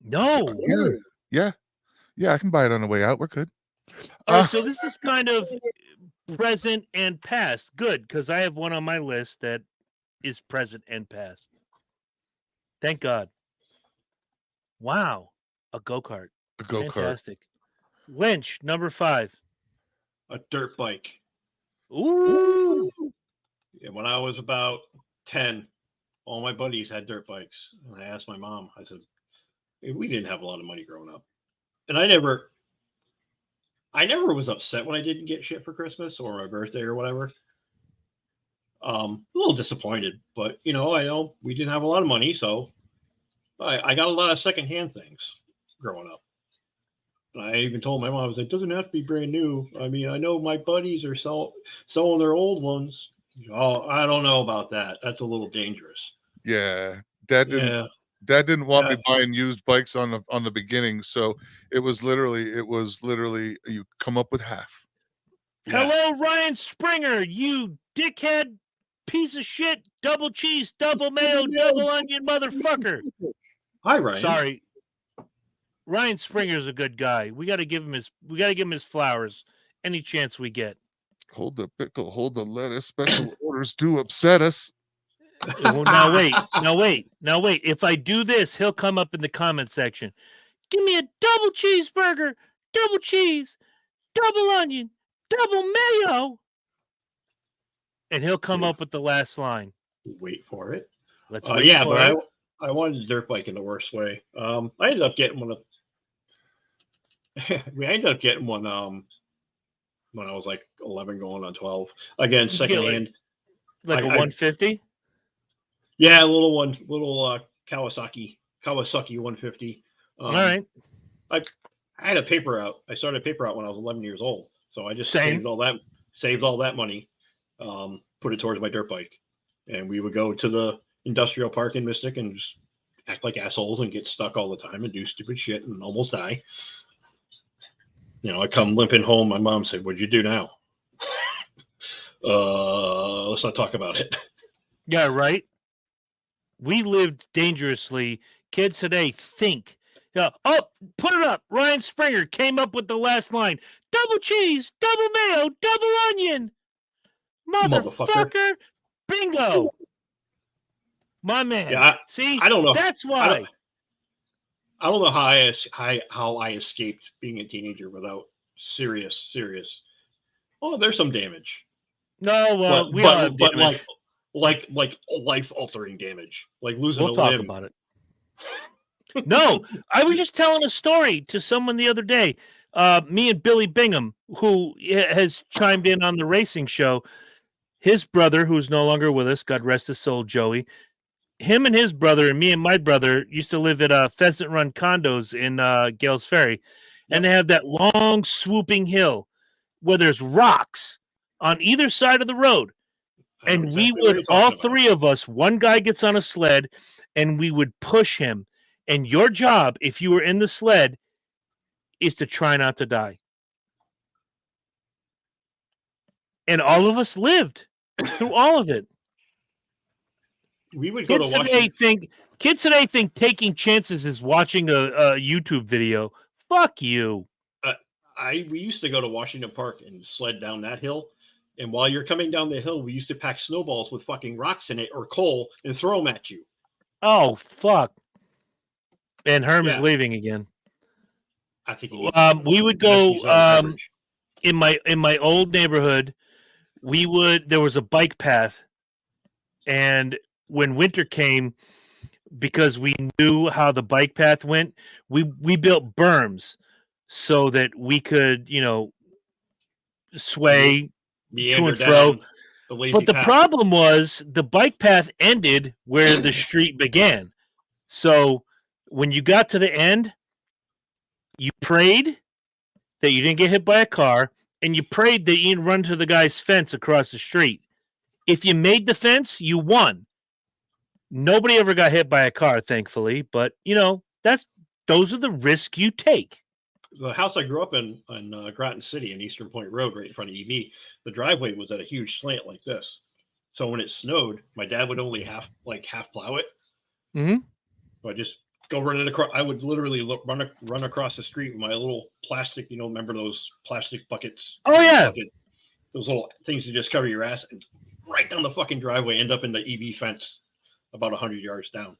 No. Yeah. I can buy it on the way out. We're good. All right, so this is kind of present and past. Good, because I have one on my list that is present and past. Thank God. Wow. A go-kart. A go-kart. Fantastic. Lynch, number 5. A dirt bike. Ooh. Yeah, when I was about 10, all my buddies had dirt bikes. And I asked my mom, I said, we didn't have a lot of money growing up. And I never was upset when I didn't get shit for Christmas or my birthday or whatever. A little disappointed, but I know we didn't have a lot of money, so I got a lot of secondhand things growing up. And I even told my mom, I was like, it doesn't have to be brand new. I mean, I know my buddies are selling their old ones. Oh, I don't know about that. That's a little dangerous. Yeah. Dad didn't want me buying used bikes on the beginning, so it was literally you come up with half. Hello, Ryan Springer, you dickhead piece of shit, double cheese, double mayo, double onion motherfucker. Hi, Ryan. Sorry. Ryan Springer's a good guy. We gotta give him his flowers any chance we get. Hold the pickle, hold the lettuce. Special orders do upset us. Well, now wait. If I do this, he'll come up in the comment section. Give me a double cheeseburger, double cheese, double onion, double mayo. And he'll come up with the last line. Wait for it. Let's wait for it. I wanted a dirt bike in the worst way. I ended up getting one. We ended up getting one when I was like 11, going on 12. Again, Did you get, secondhand. Like a I- 150? Yeah, a little Kawasaki 150. All right. I had a paper out. I started a paper out when I was 11 years old, so I just Same. saved all that money, put it towards my dirt bike, and we would go to the industrial park in Mystic and just act like assholes and get stuck all the time and do stupid shit and almost die. I come limping home. My mom said, "What'd you do now?" Let's not talk about it. Yeah, right. We lived dangerously. Kids today think. Oh, put it up. Ryan Springer came up with the last line. Double cheese, double mayo, double onion. Motherfucker. Bingo. My man. Yeah, See, I don't know. That's why. I don't know how I escaped being a teenager without serious. Oh, there's some damage. No, well, we all have but damage. like life altering damage, like losing We'll a talk limb. about it. No, I was just telling a story to someone the other day. Me and Billy Bingham, who has chimed in on the racing show, his brother, who's no longer with us, God rest his soul, Joey. Him and his brother and me and my brother used to live at Pheasant Run condos in Gales Ferry, and they have that long swooping hill where there's rocks on either side of the road. I know And we exactly what would, you're all talking about. three of us, one guy gets on a sled, and we would push him. And your job, if you were in the sled, is to try not to die. And all of us lived through all of it. We would go to Kids today think taking chances is watching a YouTube video. Fuck you. We used to go to Washington Park and sled down that hill. And while you're coming down the hill, we used to pack snowballs with fucking rocks in it or coal and throw them at you. Oh, fuck. And Herm is Yeah. leaving again. I think we would go in my old neighborhood. There was a bike path, and when winter came, because we knew how the bike path went, we built berms so that we could, sway to and fro. But the problem was the bike path ended where the street began. So when you got to the end, you prayed that you didn't get hit by a car, and you prayed that you didn't run to the guy's fence across the street. If you made the fence, you won. Nobody ever got hit by a car, thankfully, but those are the risks you take. The house I grew up in Groton City in Eastern Point Road, right in front of EV, the driveway was at a huge slant like this. So when it snowed, my dad would only half plow it. Mm-hmm. So I just go running across. I would literally run across the street with my little plastic, remember those plastic buckets? Oh, yeah. Those little things to just cover your ass, and right down the fucking driveway, end up in the EV fence about 100 yards down.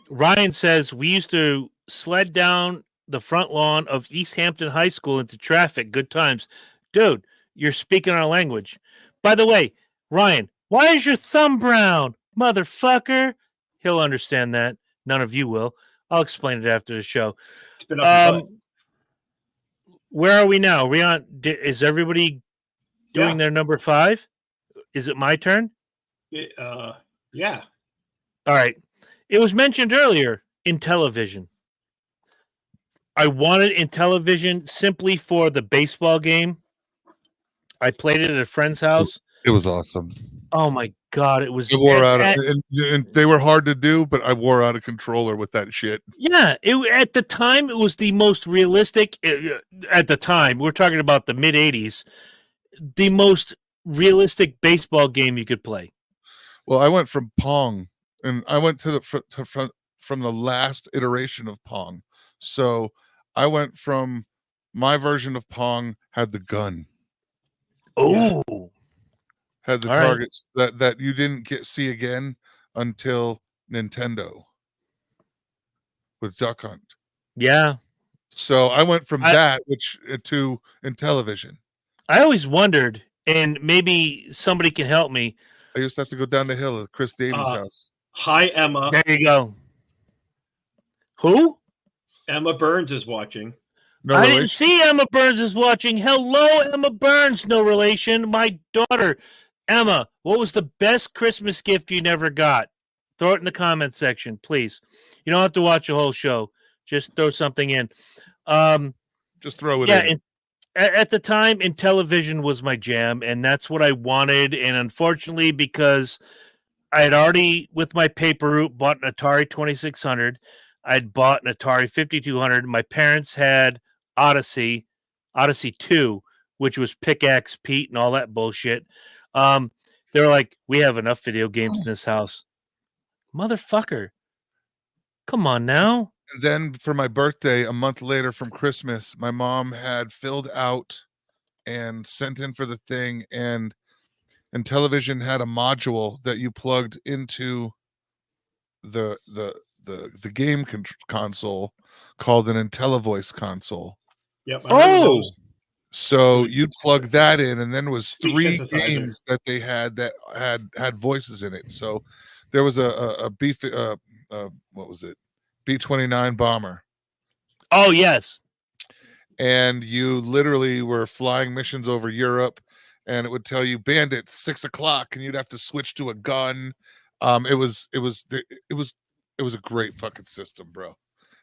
Ryan says we used to sled down the front lawn of East Hampton High School into traffic. Good times. Dude, you're speaking our language. By the way, Ryan, why is your thumb brown? Motherfucker. He'll understand that. None of you will. I'll explain it after the show. It's been up where are we now? Is everybody doing their number 5? Is it my turn? Yeah. All right. It was mentioned earlier in television. I wanted in television simply for the baseball game. I played it at a friend's house. It was awesome. Oh my God. It was. It wore out, and they were hard to do, but I wore out a controller with that shit. Yeah. At the time, it was the most realistic. At the time, we're talking about the mid 80s, the most realistic baseball game you could play. Well, I went from Pong, and I went from the last iteration of Pong. So I went from my version of Pong had the gun. Oh, had the targets that you didn't see again until Nintendo with Duck Hunt. Yeah. So I went from that to in television. I always wondered, and maybe somebody can help me. I used to have to go down the hill at Chris Davies' house. Hi, Emma. There you go. Who? Emma Burns is watching. No I relation. didn't see Emma Burns is watching. Hello, Emma Burns. No relation. My daughter, Emma. What was the best Christmas gift you never got? Throw it in the comment section, please. You don't have to watch the whole show. Just throw something in. Just throw it Yeah, in. at the time, Intellivision was my jam, and that's what I wanted. And unfortunately, because I had already, with my paper route, bought an Atari 2600. I'd bought an Atari 5200. My parents had Odyssey 2, which was Pickaxe Pete and all that bullshit. They were like, we have enough video games in this house. Motherfucker. Come on now. And then for my birthday, a month later from Christmas, my mom had filled out and sent in for the thing, and Television had a module that you plugged into the game console called an IntelliVoice console. Yep. I remember Oh, those. So you'd plug that in, and then it was Speech 3 synthesizer. games that they had that had voices in it. So there was a B what was it? B-29 bomber, oh yes. and you literally were flying missions over Europe, and it would tell you bandits 6 o'clock, and you'd have to switch to a gun. It was a great fucking system, bro.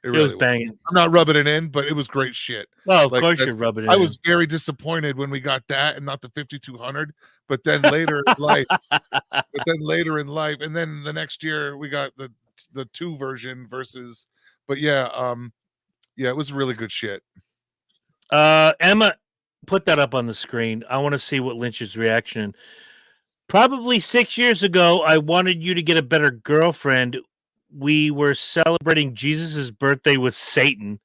It It really was was. banging. I'm not rubbing it in, but it was great shit. Well, of Like, course that's- you're rubbing it I in. was very disappointed when we got that and not the 5200. But then later in life, and then the next year we got the 2 version versus. But yeah, it was really good shit. Emma, put that up on the screen. I want to see what Lynch's reaction. Probably 6 years ago, I wanted you to get a better girlfriend. We were celebrating Jesus' birthday with Satan.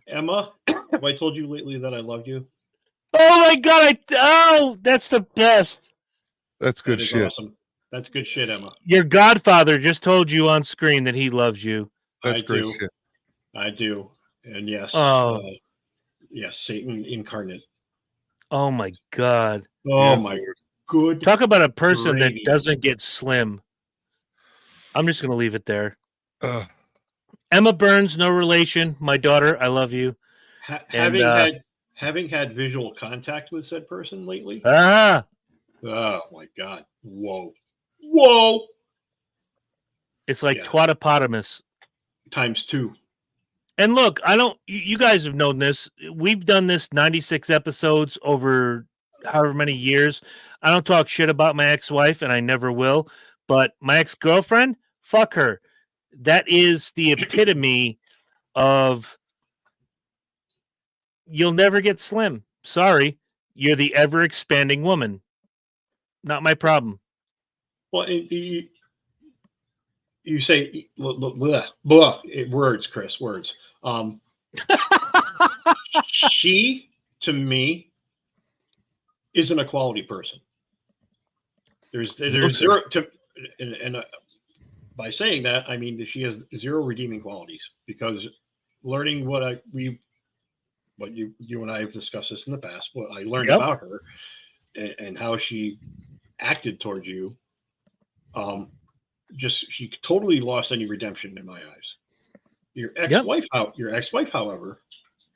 Emma, have I told you lately that I loved you? Oh my god! That's the best. That's good That is shit. awesome. That's good shit, Emma. Your godfather just told you on screen that he loves you. That's I great do. shit. I do. And yes. Oh. Yes, Satan incarnate. Oh my god! Oh Yeah. my good. Talk about a person that Gravy. doesn't get slim. I'm just gonna leave it there. Ugh. Emma Burns, no relation. My daughter, I love you. Having had visual contact with said person lately. Ah, Oh my god. Whoa. it's like Yeah. twatopotamus. ×2. And look, you guys have known this. We've done this 96 episodes over however many years. I don't talk shit about my ex-wife, and I never will. But my ex-girlfriend, fuck her. That is the epitome of you'll never get slim. Sorry. You're the ever-expanding woman. Not my problem. Well, you say words, Chris, words. She, to me, isn't a quality person. There's zero to, and by saying that, I mean that she has zero redeeming qualities, because learning what you and I have discussed this in the past, what I learned Yep. about her and how she acted towards you, she totally lost any redemption in my eyes. Your ex-wife, however,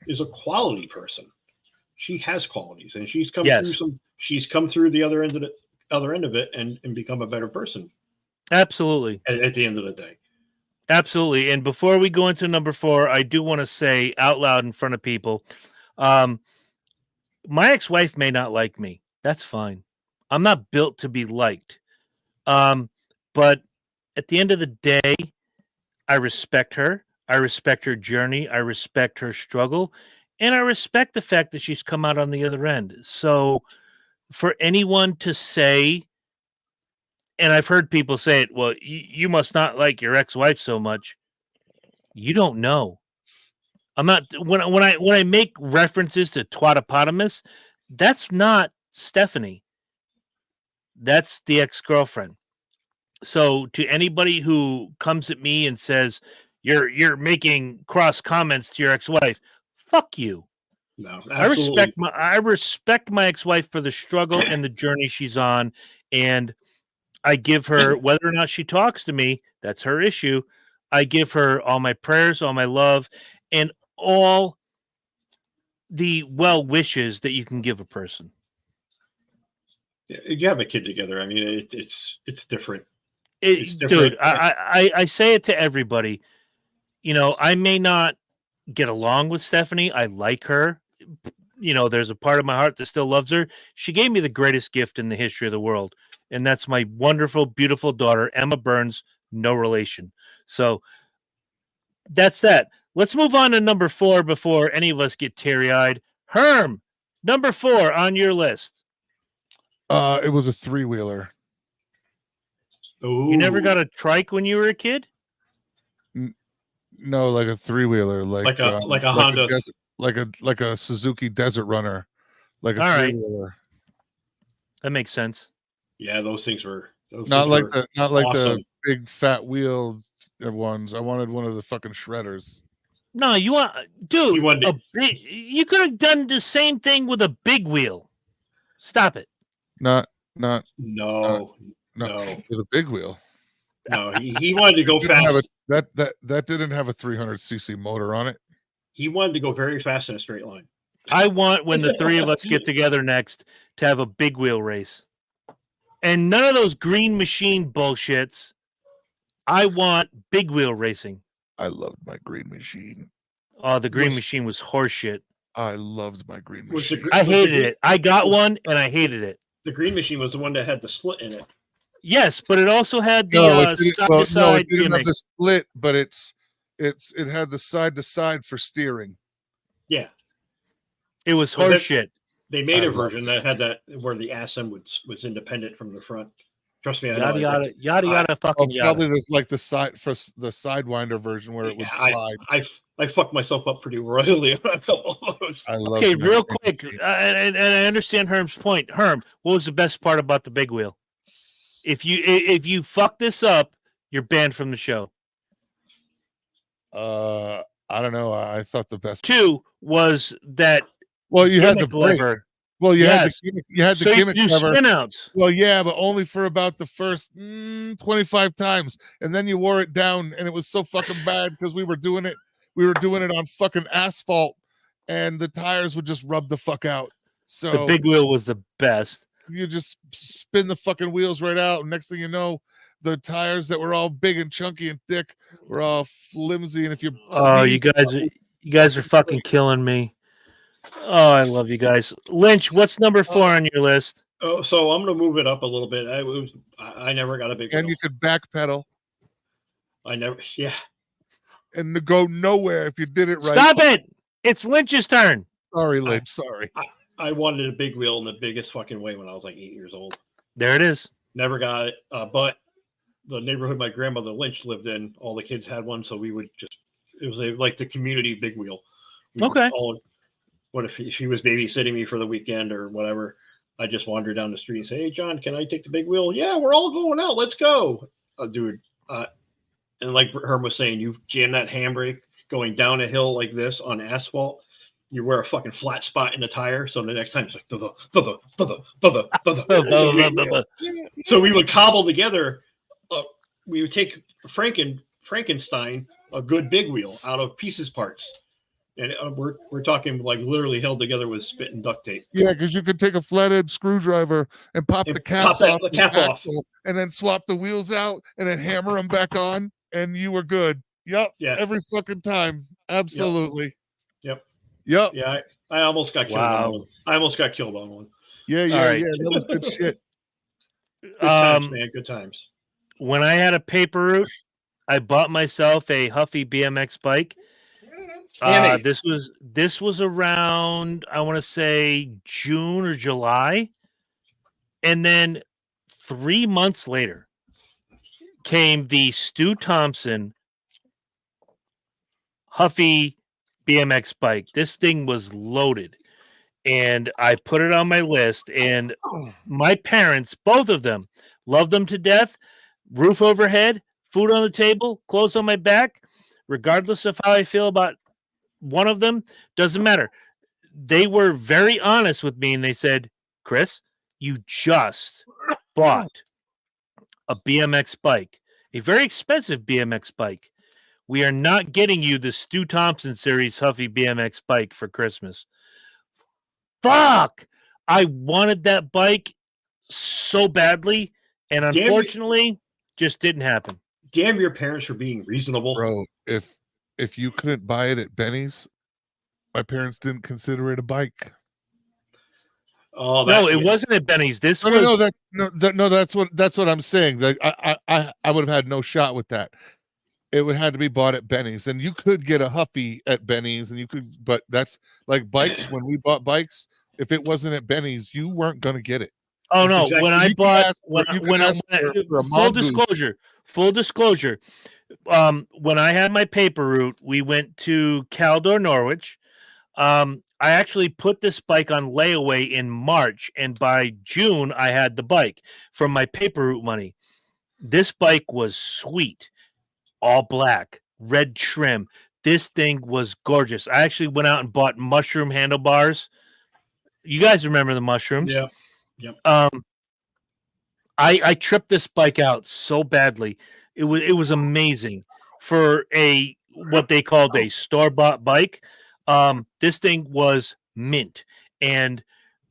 is a quality person. She has qualities, and she's come through the other end of it and become a better person Absolutely. at the end of the day. Absolutely. And before we go into number 4, I do want to say out loud in front of people, my ex-wife may not like me. That's fine. I'm not built to be liked. But at the end of the day, I respect her. I respect her journey. I respect her struggle. And I respect the fact that she's come out on the other end. So for anyone to say, and I've heard people say it, well, you must not like your ex-wife so much. You don't know. I'm not when I make references to twatopotamus, that's not Stephanie. That's the ex-girlfriend. So to anybody who comes at me and says you're making cross comments to your ex-wife, fuck you. No, I respect my ex-wife for the struggle and the journey she's on, and I give her, whether or not she talks to me, that's her issue. I give her all my prayers, all my love, and all the well wishes that you can give a person. You have a kid together. I mean, it's different. It's Dude, different. I say it to everybody. You know, I may not get along with Stephanie. I like her. You know, there's a part of my heart that still loves her. She gave me the greatest gift in the history of the world, and that's my wonderful, beautiful daughter, Emma Burns, no relation. So that's that. Let's move on to number 4 before any of us get teary-eyed. Herm, number 4 on your list. It was a 3-wheeler. You never got a trike when you were a kid? No, like a 3-wheeler, Like a Honda, like a Suzuki Desert Runner, like a All right. 3-wheeler. That makes sense. Yeah, those things were Not like the awesome. big fat wheel ones. I wanted one of the fucking shredders. No, you want, dude, You wanted- you could have done the same thing with a big wheel. Stop it. Not No, with a big wheel. no. He wanted to go Didn't have fast. that didn't have a 300cc motor on it. He wanted to go very fast in a straight line. I want, when the 3 of us get together next, to have a big wheel race. And none of those green machine bullshits. I want big wheel racing. I loved my green machine. Oh, the green Was- machine was horseshit. I loved my green Was the machine. gr- I was the hated green- it. I got one and I hated it. The green machine was the one that had the split in it. Yes, but it also had the No, it didn't, side well, to no, side it didn't gimmick. have the split, but it had the side to side for steering. Yeah, It was Well, that- horseshit. they made I a loved version that had that where the ASM was independent from the front. Trust me, I know. Yada I- yada yada yada Oh, fucking probably yada. like the sidewinder version where it would Yeah, slide. I fucked myself up pretty royally on a couple of those. I loved Okay, my real green quick, machine. and I understand Herm's point. Herm, what was the best part about the big wheel? If you fuck this up, you're banned from the show. I don't know. I thought the best. 2 was that Well, you had the gimmick brake. lever. Well, you Yes. had the gimmick. You had the So you gimmick do lever. spin outs. Well, yeah, but only for about the first 25 times, and then you wore it down, and it was so fucking bad because we were doing it on fucking asphalt, and the tires would just rub the fuck out. So The big wheel was the best. you just spin the fucking wheels right out, and next thing you know, the tires that were all big and chunky and thick were all flimsy, and if you Oh, sneezed, you guys are fucking killing me. Oh, I love you guys. Lynch, what's number 4 on your list? Oh, so I'm gonna move it up a little bit. I never got a big and wheel. you could backpedal I never. Yeah, and go nowhere if you did it right. Stop it! It's Lynch's turn. Sorry, Lynch. Sorry. I wanted a big wheel in the biggest fucking way when I was like 8 years old. There it is. Never got it. But the neighborhood my grandmother Lynch lived in, all the kids had one, so we would just. It was like the community big wheel. We would Okay. What if she was babysitting me for the weekend or whatever? I just wander down the street and say, "Hey, John, can I take the big wheel?" Yeah, we're all going out. Let's go, dude. And like Herm was saying, you jam that handbrake going down a hill like this on asphalt. You wear a fucking flat spot in the tire, so the next time it's like So we would cobble together. We would take Frankenstein, a good big wheel, out of pieces parts. And we're talking like literally held together with spit and duct tape. Yeah, because you could take a flathead screwdriver and pop And the caps pop off, the cap off. axle, and then swap the wheels out, and then hammer them back on, and you were good. Yep. Yeah. Every fucking time. Absolutely. Yep. Yep. Yeah, I almost got killed Wow. on one. I almost got killed on one. Yeah. All right. That was good shit. Good times, man. Good times. When I had a paper route, I bought myself a Huffy BMX bike. Tammy. This was around, I want to say, June or July, and then 3 months later came the Stu Thompson Huffy BMX bike. This thing was loaded, and I put it on my list. And my parents, both of them, love them to death. Roof overhead, food on the table, clothes on my back. Regardless of how I feel about one of them, doesn't matter. They were very honest with me, and they said, "Chris, you just bought a BMX bike, a very expensive BMX bike. We are not getting you the Stu Thompson series Huffy BMX bike for Christmas. Fuck! I wanted that bike so badly, and unfortunately, just didn't happen. Damn your parents for being reasonable. Bro, if you couldn't buy it at Benny's, my parents didn't consider it a bike. Oh, No, it wasn't at Benny's. This was That's what I'm saying. Like I would have had no shot with that. It would have to be bought at Benny's, and you could get a Huffy at Benny's, and you could, but that's like bikes. When we bought bikes, if it wasn't at Benny's, you weren't going to get it. Oh no! Exactly. When I You can bought, ask when for- you can ask for a full mongoose. disclosure, when I had my paper route, we went to Caldor, Norwich. I actually put this bike on layaway in March, and by June, I had the bike from my paper route money. This bike was sweet, all black, red trim. This thing was gorgeous. I actually went out and bought mushroom handlebars. You guys remember the mushrooms? Yeah. I tripped this bike out so badly. It was amazing for a what they called a store-bought bike. This thing was mint. And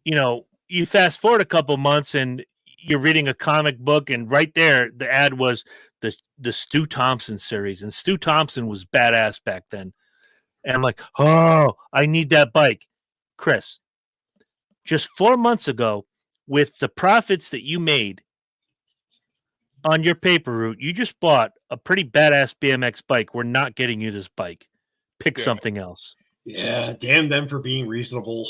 you fast forward a couple months and you're reading a comic book, and right there the ad was the Stu Thompson series, and Stu Thompson was badass back then. And I'm like, oh, I need that bike. Chris, just 4 months ago, with the profits that you made on your paper route, you just bought a pretty badass BMX bike. We're not getting you this bike. Pick something else. Yeah, damn them for being reasonable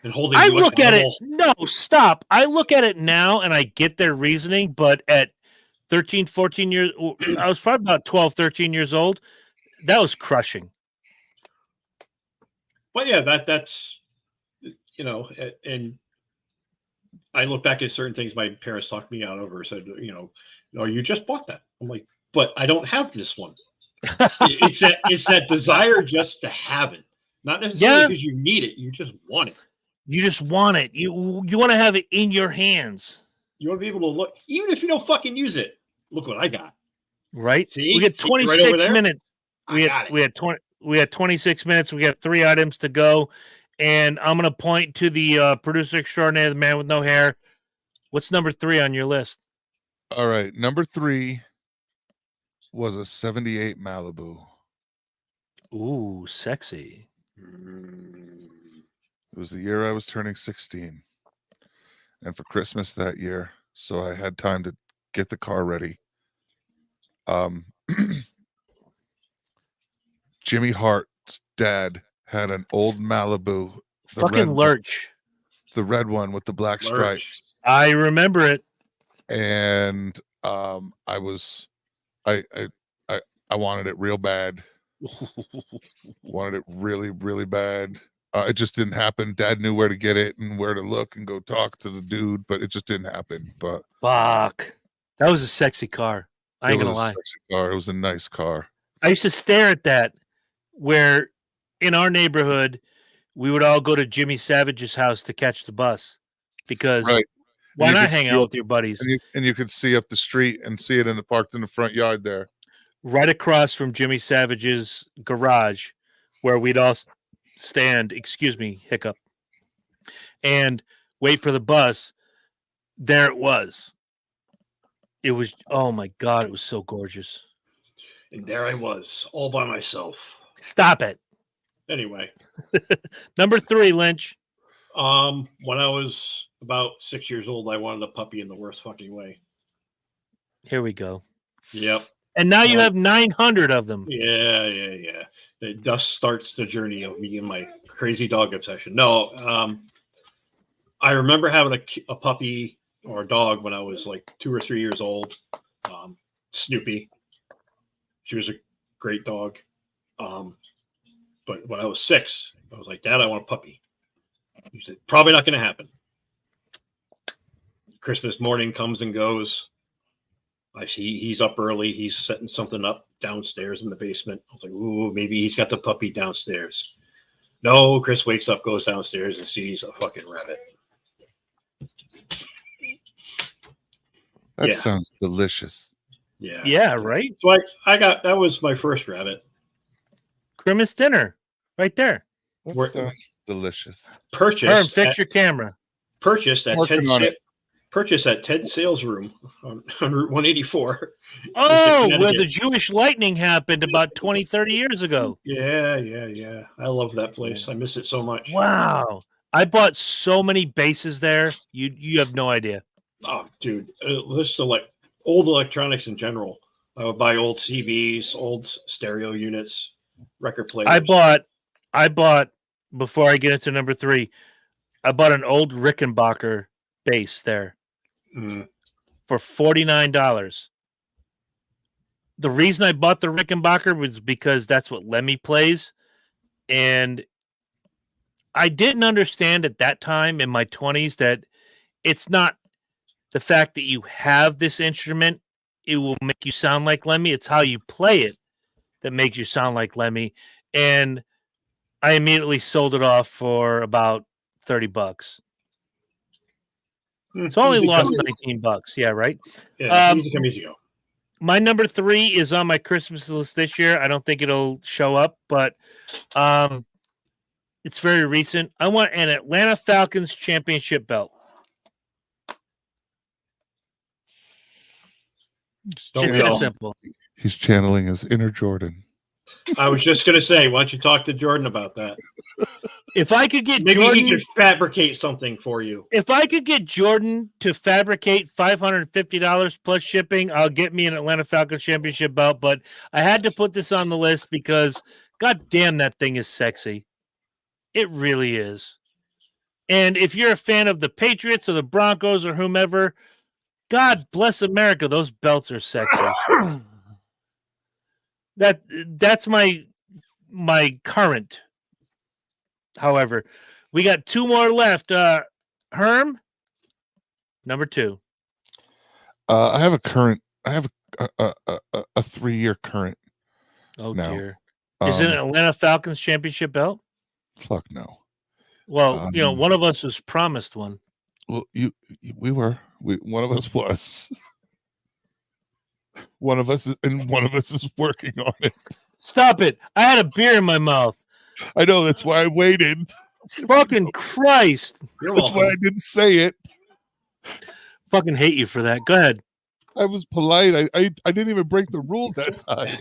and holding. I you look at it. accountable. No, stop. I look at it now and I get their reasoning, but at 13, 14 years, I was probably about 12, 13 years old. That was crushing. But yeah, that's and I look back at certain things my parents talked me out over. Said, no, you just bought that. I'm like, but I don't have this one. It's that desire just to have it, not necessarily because you need it. You just want it. You just want it. You want to have it in your hands. You want to be able to look, even if you don't fucking use it. Look what I got. Right? See? We get See, right 26 over there? minutes. I got it. We had 26 minutes. We got 3 items to go. And I'm going to point to the producer extraordinaire, the man with no hair. What's number 3 on your list? All right, number 3 was a 78 Malibu. Ooh, sexy. It was the year I was turning 16, and for Christmas that year, so I had time to get the car ready. Jimmy Hart's dad had an old Malibu, Fucking Lurch. the red one with the black Lurch. stripes, I remember it. and I wanted it real bad. Wanted it really, really bad. It just didn't happen. Dad knew where to get it and where to look and go talk to the dude, but it just didn't happen. But Fuck. That was a sexy car. I ain't it gonna was a lie. sexy car. It was a nice car. I used to stare at that where in our neighborhood we would all go to Jimmy Savage's house to catch the bus because Right. why you not could hang see out it- with your buddies? And you could see up the street and see it parked in the front yard there. Right across from Jimmy Savage's garage where we'd all stand, excuse me, hiccup, and wait for the bus. There it was. It was, oh my God, it was so gorgeous. And there I was, all by myself. Stop it. Anyway, Number 3, Lynch. when I was about 6 years old, I wanted a puppy in the worst fucking way. Here we go. Yep. And now you Well- have 900 of them. Yeah. It thus starts the journey of me and my crazy dog obsession. No, I remember having a puppy or a dog when I was like 2 or 3 years old. Snoopy. She was a great dog. But when I was 6, I was like, Dad, I want a puppy. He said, probably not going to happen. Christmas morning comes and goes. I see he's up early. He's setting something up downstairs in the basement. I was like, ooh, maybe he's got the puppy downstairs. No, Chris wakes up, goes downstairs, and sees a fucking rabbit. That Yeah. sounds delicious. Yeah. Yeah, right. So I got that was my first rabbit. Christmas dinner, right there. That Where- sounds delicious. Herm, Purchased fix at, your camera. purchased at Working on it. Purchased at Ted's Sales Room on Route 184. Oh, where the Connecticut. Jewish lightning happened about 20, 30 years ago. Yeah. I love that place. I miss it so much. Wow. I bought so many bases there. You have no idea. Oh, dude, this is like old electronics in general. I would buy old CBs, old stereo units, record players. I bought before I get into number 3, I bought an old Rickenbacker bass there Mm. for $49. The reason I bought the Rickenbacker was because that's what Lemmy plays. And I didn't understand at that time in my 20s that it's not the fact that you have this instrument, it will make you sound like Lemmy. It's how you play it that makes you sound like Lemmy. And I immediately sold it off for about $30. So I only Easy lost come- $19. Yeah, right. Yeah, Um, easy come, easy go. My number 3 is on my Christmas list this year. I don't think it'll show up, but it's very recent. I want an Atlanta Falcons championship belt. Just don't It's we that all? simple. He's channeling his inner Jordan. I was just gonna say, why don't you talk to Jordan about that? If I could get Maybe Jordan, he could fabricate something for you. if I could get Jordan to fabricate $550 plus shipping, I'll get me an Atlanta Falcons championship belt. But I had to put this on the list because, god damn, that thing is sexy. It really is. And if you're a fan of the Patriots or the Broncos or whomever, God bless America, those belts are sexy. That's my current. However, we got 2 more left. Herm, number 2. I have a current. I have a 3-year current. Oh No. dear. Is it an Atlanta Falcons championship belt? Fuck no. Well, Um, one of us was promised one. Well, one of us was. One of us is working on it. Stop it. I had a beer in my mouth. I know, that's why I waited. Fucking Christ. You're That's why I welcome. didn't say it. Fucking hate you for that. Go ahead. I was polite. I didn't even break the rule that time.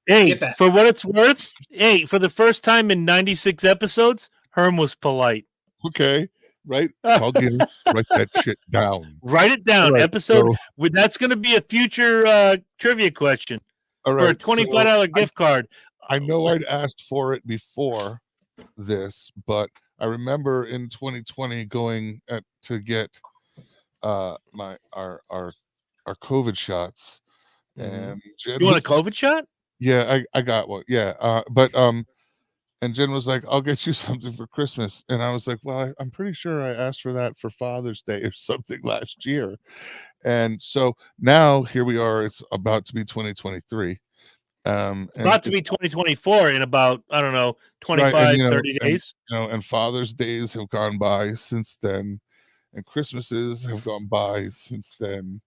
Hey, Get that. for what it's worth, hey, for the first time in 96 episodes, Herm was polite. Okay, right? I'll write that shit down. Write it down. All right, Episode. so- That's going to be a future trivia question all for a right, $25 gift card. I know I'd asked for it before this, but I remember in 2020 going to get our COVID shots, and Jen You want a was- COVID shot? Yeah, I got one. Yeah, and Jen was like, "I'll get you something for Christmas," and I was like, "Well, I'm pretty sure I asked for that for Father's Day or something last year," and so now here we are. It's about to be 2023. And About to be 2024 in about, I don't know, 25, Right, and, 30 days. and Father's Days have gone by since then, and Christmases have gone by since then,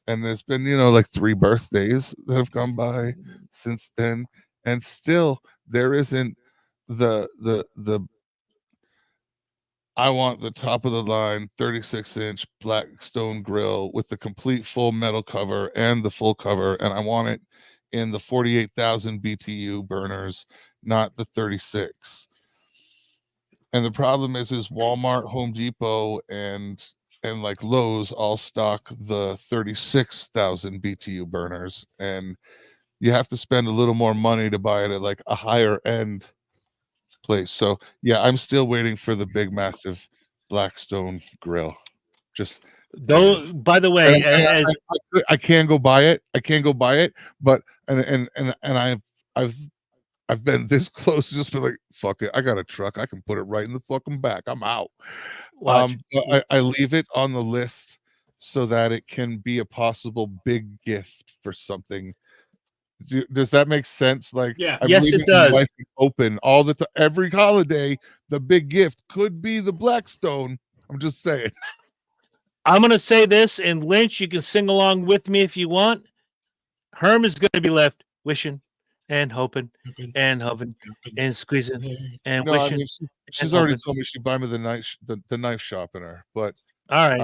and there's been like 3 birthdays that have gone by since then, and still there isn't the I want the top of the line 36-inch Blackstone grill with the complete full metal cover and the full cover, and I want it in the 48,000 BTU burners, not the 36. And the problem is Walmart, Home Depot, and like Lowe's all stock the 36,000 BTU burners, and you have to spend a little more money to buy it at like a higher end place. So yeah, I'm still waiting for the big, massive Blackstone grill. Just Though, by the way, and I can go buy it. I can go buy it, but and I've been this close to just be like, fuck it. I got a truck. I can put it right in the fucking back. I'm out. watch. But I leave it on the list so that it can be a possible big gift for something. Does that make sense? Like, Yeah. I'm Yes, leaving it does. my life open all the time. Every holiday, the big gift could be the Blackstone. I'm just saying. I'm going to say this, and Lynch, you can sing along with me if you want. Herm is going to be left wishing and hoping and hoping and squeezing and No, I wishing. mean, she's already told me she'd buy me the knife sharpener, but All right.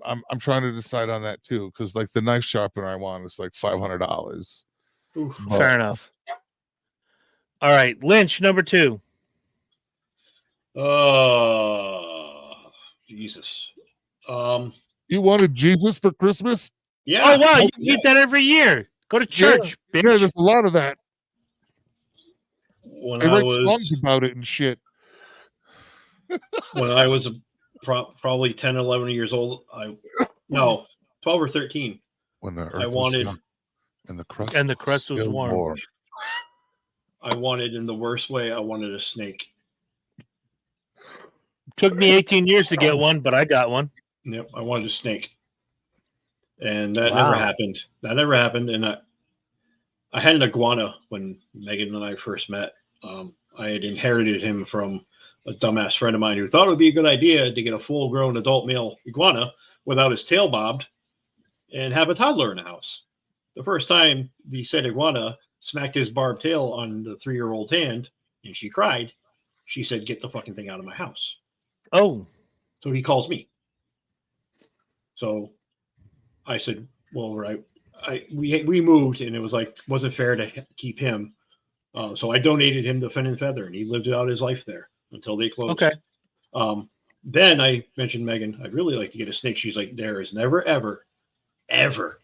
I'm trying to decide on that too, because like the knife sharpener I want is like $500. Fair enough. All right. Lynch, number 2. Jesus. You wanted Jesus for Christmas? Yeah. Oh, wow. You yeah. eat that every year. Go to church, Yeah, bitch. there's a lot of that. When They I write was songs about it and shit. when I was probably 10, 11 years old, 12 or 13. When the I earth was wanted young and the crust was still warm. I wanted, in the worst way, I wanted a snake. Took me 18 years to get one, but I got one. Yep, I wanted a snake. And that Wow. never happened. That never happened. And I had an iguana when Megan and I first met. I had inherited him from a dumbass friend of mine who thought it would be a good idea to get a full-grown adult male iguana without his tail bobbed and have a toddler in the house. The first time the said iguana smacked his barbed tail on the 3-year-old's hand and she cried, she said, "Get the fucking thing out of my house." Oh. So he calls me. So I said, well, right. We moved, and it was like, wasn't fair to keep him. So I donated him to Fen and Feather, and he lived out his life there until they closed. Okay. Then I mentioned Megan, I'd really like to get a snake. She's like, there is never, ever, ever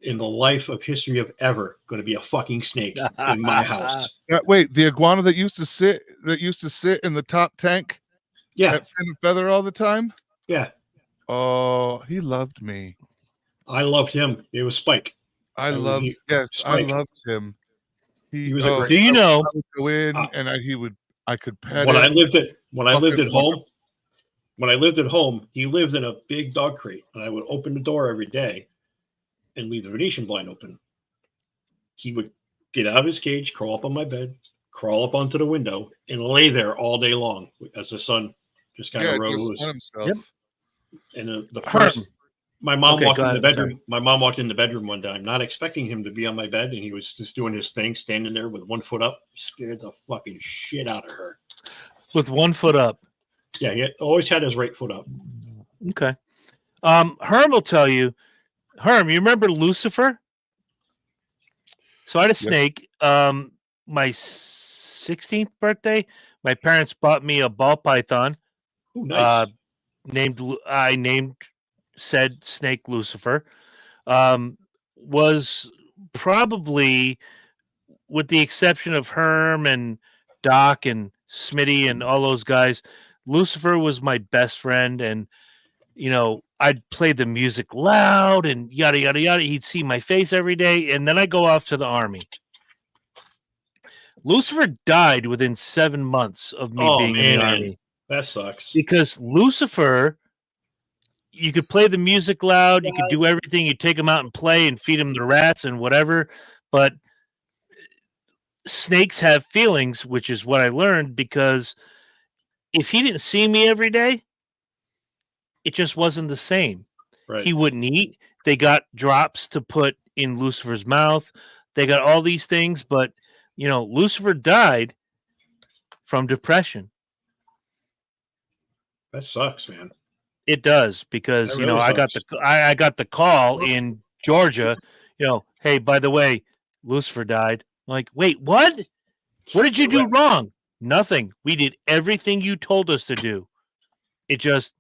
in the life of history of ever going to be a fucking snake in my house. Wait, the iguana that used to sit in the top tank Yeah. at Fin and Feather all the time? Yeah. Oh, he loved me. I loved him. It was Spike. I loved him. He was a great. Do you know? I would go in and I could pet When him. I lived at Fucking home, he lived in a big dog crate, and I would open the door every day and leave the Venetian blind open. He would get out of his cage, crawl up on my bed, crawl up onto the window, and lay there all day long as the sun just kind of rose. Just himself. Yep. And the first, my mom walked in the bedroom. Sorry. My mom walked in the bedroom one time, not expecting him to be on my bed, and he was just doing his thing, standing there with one foot up. Scared the fucking shit out of her. With one foot up. Yeah, he always had his right foot up. Okay. Herm will tell you. Herm, you remember Lucifer? So I had a snake. My 16th birthday, my parents bought me a ball python. Ooh, nice. Named said snake Lucifer. Was probably, with the exception of Herm and Doc and Smitty and all those guys, Lucifer was my best friend. And I'd play the music loud and yada yada yada. He'd see my face every day, and then I go off to the army. Lucifer died within 7 months of me being in the army. That sucks. Because Lucifer, you could play the music loud, you could do everything, you take him out and play and feed him the rats and whatever, but snakes have feelings, which is what I learned, because if he didn't see me every day, it just wasn't the same. Right. He wouldn't eat. They got drops to put in Lucifer's mouth. They got all these things, but Lucifer died from depression. That sucks, man. It does, because That really I got the call in Georgia. Hey, by the way, Lucifer died. I'm like, wait, what? What did you do wrong? Nothing. We did everything you told us to do. It just,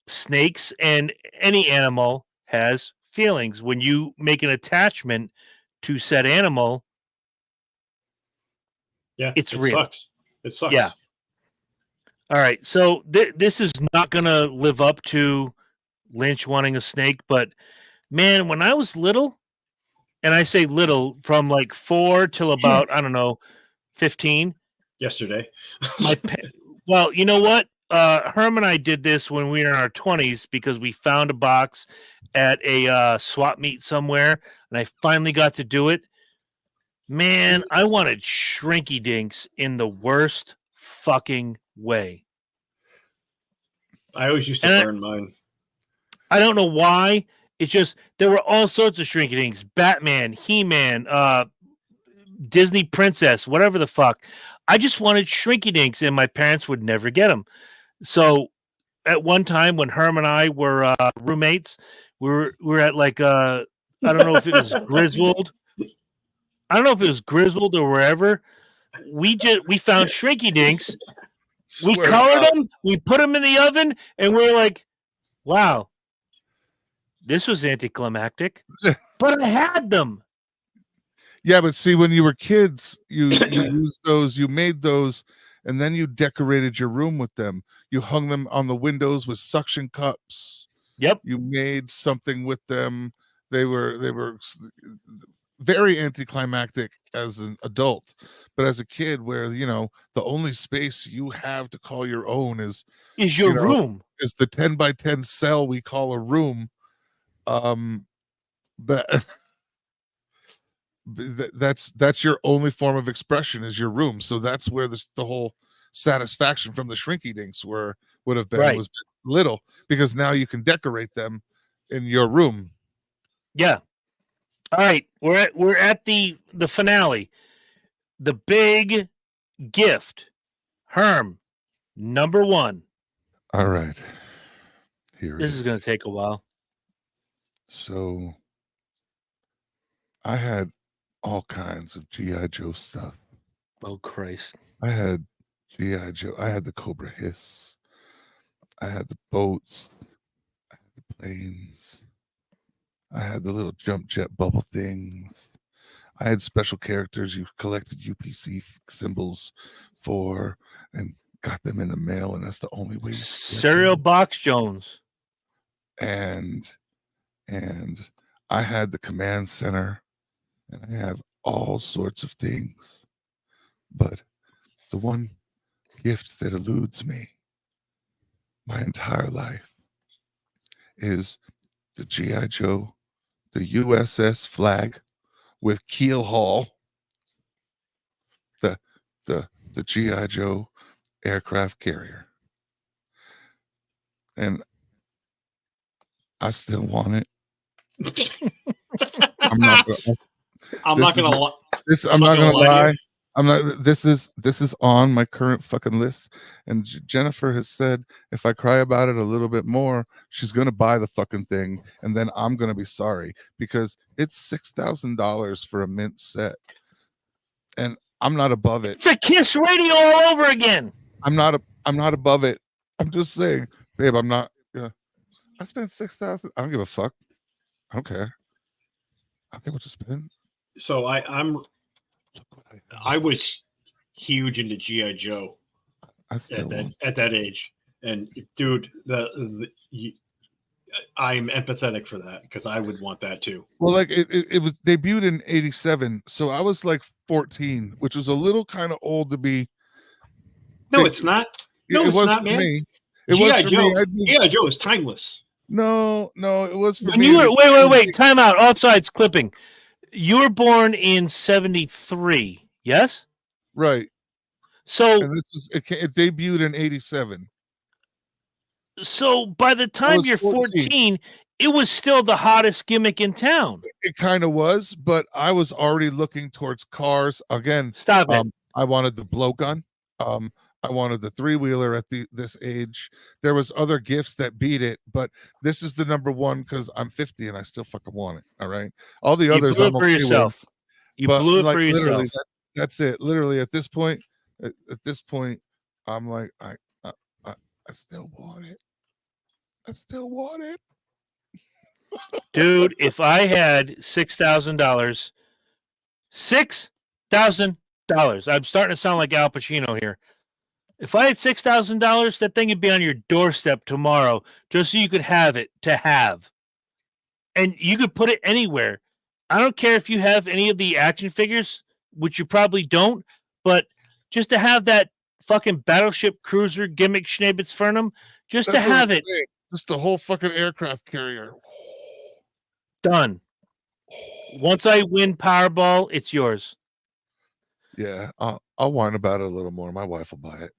snakes and any animal has feelings. When you make an attachment to said animal, it's real. It sucks. Yeah. All right. So this is not going to live up to Lynch wanting a snake, but man, when I was little, and I say little, from like 4 till about, 15. Yesterday. Well, you know what? Herm and I did this when we were in our 20s, because we found a box at a swap meet somewhere, and I finally got to do it. Man, I wanted Shrinky Dinks in the worst fucking way. I always used to burn mine. I don't know why. It's just there were all sorts of shrinky dinks. Batman, He-Man, Disney Princess, whatever the fuck. I just wanted shrinky dinks, and my parents would never get them. So at one time when Herm and I were roommates, we were at like I don't know if it was Griswold. I don't know if it was Griswold or wherever. We found shrinky dinks. We Swear to colored God. them. We put them in the oven, and we were like, "Wow, this was anticlimactic." But I had them. Yeah, but see, when you were kids, you used those, you made those, and then you decorated your room with them. You hung them on the windows with suction cups. Yep. You made something with them. They were very anticlimactic as an adult, but as a kid, where the only space you have to call your own is Your you know, room. is the 10 by 10 cell we call a room. That that's your only form of expression is your room. So that's where the whole satisfaction from the shrinky dinks would have been. Right. It was little because now you can decorate them in your room. Yeah. All right, we're at the finale. The big gift. Herm, number 1. All right. Here This is going to take a while. So I had all kinds of G.I. Joe stuff. Oh, Christ. I had G.I. Joe. I had the Cobra Hiss. I had the boats. I had the planes. I had the little jump jet bubble things. I had special characters you collected UPC symbols for and got them in the mail, and that's the only way you could get Cereal them. Box Jones. And I had the command center, and I have all sorts of things. But the one gift that eludes me my entire life is the G.I. Joe, the USS Flag with keel haul, the G.I. Joe aircraft carrier. And I still want it. I'm not gonna lie. I'm not. This is on my current fucking list. And Jennifer has said if I cry about it a little bit more, she's gonna buy the fucking thing, and then I'm gonna be sorry because it's $6,000 for a mint set, and I'm not above it. It's a Kiss Radio all over again. I'm not above it. I'm just saying, babe. I'm not. Yeah, I spent $6,000. I don't give a fuck. I don't care. I don't care what you spend. So I was huge into G.I. Joe at that age, and dude, I'm empathetic for that because I would want that too. Well, like it was debuted in '87, so I was like 14, which was a little kind of old to be. No, it's not. No, it's not, man. Me. It was for me. G.I. Joe is timeless. No, it was for When me. you were wait, time out. Offsides clipping. You were born in 73, yes? Right. So And it debuted in '87. So by the time you're 14, it was still the hottest gimmick in town. It kind of was, but I was already looking towards cars again. Stop it. I wanted the blowgun. I wanted the 3-wheeler at this age. There was other gifts that beat it, but this is the number one because I'm 50 and I still fucking want it. All right. All the others blew I'm it for okay yourself. with, you blew it for literally, yourself. That's it. Literally at this point, I'm like, I still want it. I still want it. Dude, if I had $6,000, I'm starting to sound like Al Pacino here. If I had $6,000, that thing would be on your doorstep tomorrow, just so you could have it to have. And you could put it anywhere. I don't care if you have any of the action figures, which you probably don't, but just to have that fucking battleship cruiser gimmick Schneebitz-Fernum, just to have it. Just the whole fucking aircraft carrier. Done. Once I win Powerball, it's yours. Yeah, I'll whine about it a little more. My wife will buy it.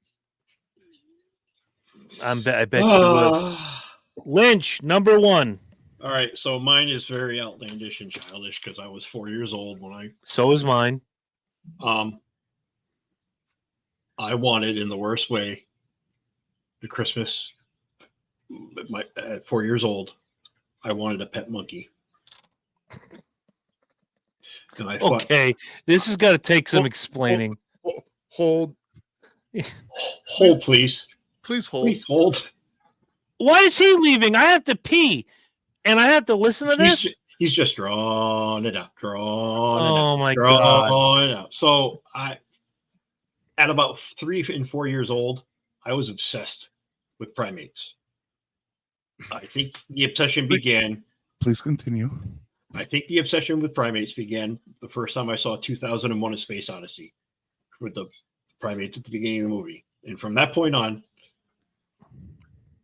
I bet you will. Lynch, number one. All right, so mine is very outlandish and childish because I was 4 years old when So is mine. I wanted in the worst way the Christmas. At 4 years old, I wanted a pet monkey, and I thought, Okay, this has got to take some explaining. Hold, hold, please, please hold. please hold. Why is he leaving? I have to pee, and I have to listen to this. He's just drawing it out, Oh my drawing God. it out. So at about 3 and 4 years old, I was obsessed with primates. I think the obsession began. Please continue. I think the obsession with primates began the first time I saw 2001: A Space Odyssey with the primates at the beginning of the movie, and from that point on,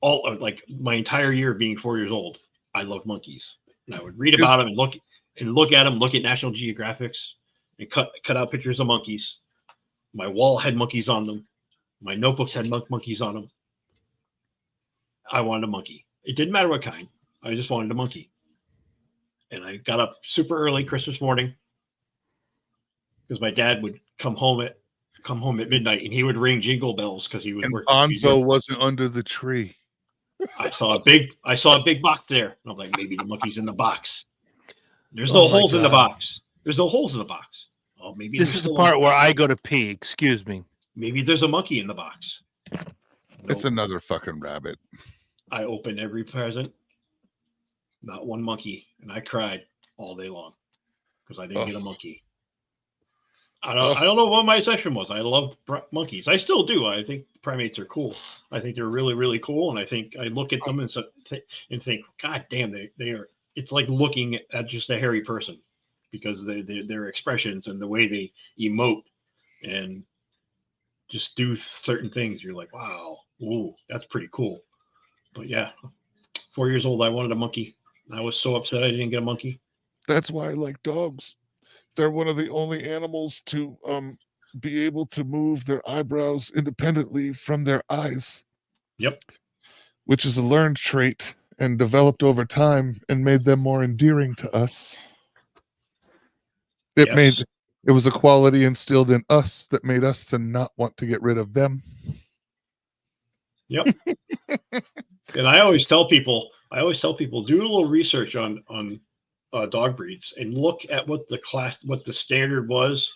all like my entire year being 4 years old, I loved monkeys, and I would read about them and look at them, look at National Geographics, and cut out pictures of monkeys. My wall had monkeys on them. My notebooks had monkeys on them. I wanted a monkey. It didn't matter what kind. I just wanted a monkey. And I got up super early Christmas morning because my dad would come home at midnight and he would ring jingle bells because he would And work. Bonzo wasn't under the tree. I saw a big box there. And I'm like, maybe the monkey's in the box. There's no holes in the box. There's no holes in the box. Oh, maybe This is the part where I go to pee. Excuse me. Maybe there's a monkey in the box. It's another fucking rabbit. I opened every present. Not one monkey, and I cried all day long because I didn't get a monkey. I don't know what my session was. I loved monkeys. I still do. I think primates are cool. I think they're really, really cool. And I think I look at them and think, God damn, they are. It's like looking at just a hairy person because their expressions and the way they emote and just do certain things. You're like, wow, ooh, that's pretty cool. But yeah, 4 years old, I wanted a monkey. I was so upset I didn't get a monkey. That's why I like dogs. They're one of the only animals to be able to move their eyebrows independently from their eyes. Yep. Which is a learned trait and developed over time and made them more endearing to us. It was a quality instilled in us that made us to not want to get rid of them. Yep. And I always tell people, do a little research on dog breeds and look at what the standard was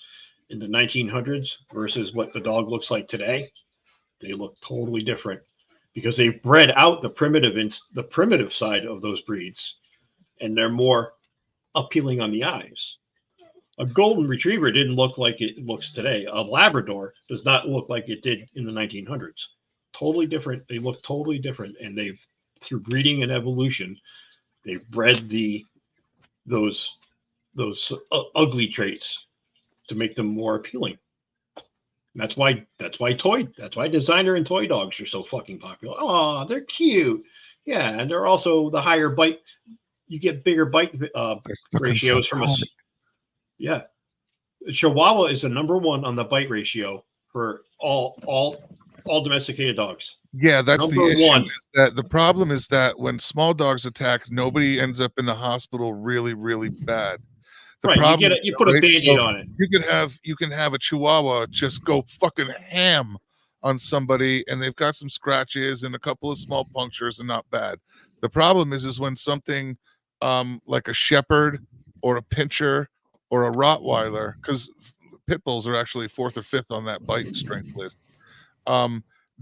in the 1900s versus what the dog looks like today. They look totally different because they bred out the primitive side of those breeds, and they're more appealing on the eyes. A golden retriever didn't look like it looks today. A Labrador does not look like it did in the 1900s. Totally different. They look totally different, and through breeding and evolution, they've bred those ugly traits to make them more appealing. And that's why designer and toy dogs are so fucking popular. Oh, they're cute. Yeah, and they're also the higher bite. You get bigger bite ratios from us. Yeah, Chihuahua is the number one on the bite ratio for all domesticated dogs. Yeah, that's Number the issue. one. Is that the problem is that when small dogs attack, nobody ends up in the hospital really, really bad. The Right, problem, you put a Band-Aid on it. You can have a Chihuahua just go fucking ham on somebody, and they've got some scratches and a couple of small punctures, and not bad. The problem is when something like a Shepherd or a Pinscher or a Rottweiler, because pit bulls are actually 4th or 5th on that bite strength list,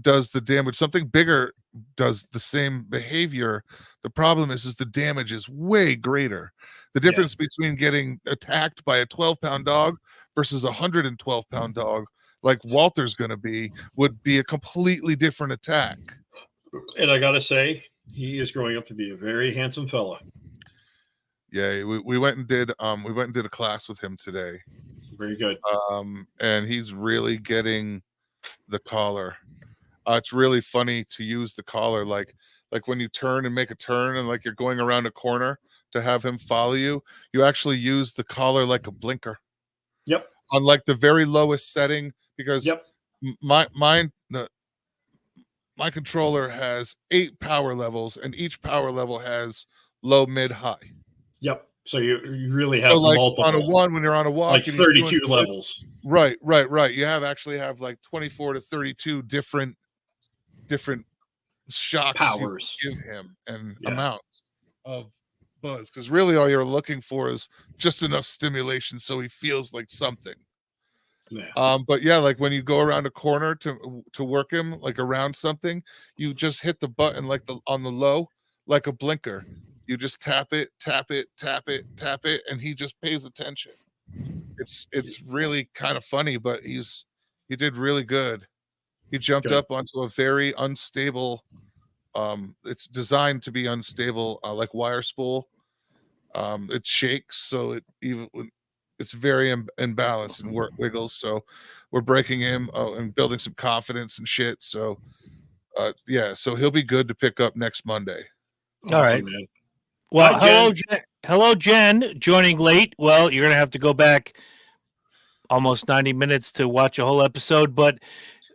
does the damage. Something bigger does the same behavior. The problem is the damage is way greater. The difference between getting attacked by a 12-pound dog versus a 112-pound dog, like Walter's going to be, would be a completely different attack. And I gotta say, he is growing up to be a very handsome fella. Yeah, we went and did a class with him today. Very good. And he's really getting the collar. It's really funny to use the collar like when you turn and make a turn and like you're going around a corner to have him follow you. You actually use the collar like a blinker. Yep. On like the very lowest setting, because mine my controller has 8 power levels, and each power level has low, mid, high. Yep. So you really have So like multiple. on a 1, when you're on a walk, like and he's doing 32 good, levels. Right. You actually have like 24 to 32 different shocks Powers. you give him and Yeah. amounts of buzz, because really all you're looking for is just enough stimulation so he feels like something. Yeah. But yeah, like when you go around a corner to work him like around something, you just hit the button like on the low, like a blinker. You just tap it, and he just pays attention. It's really kind of funny, but he did really good. He jumped Good. up onto a very unstable, it's designed to be unstable, like wire spool. It shakes, so it's very imbalanced and wiggles. So we're breaking him and building some confidence and shit. So yeah, so he'll be good to pick up next Monday. All right. Awesome, man. Well, Hi, Jen. hello, Jen, joining late. Well, you're gonna have to go back almost 90 minutes to watch a whole episode. But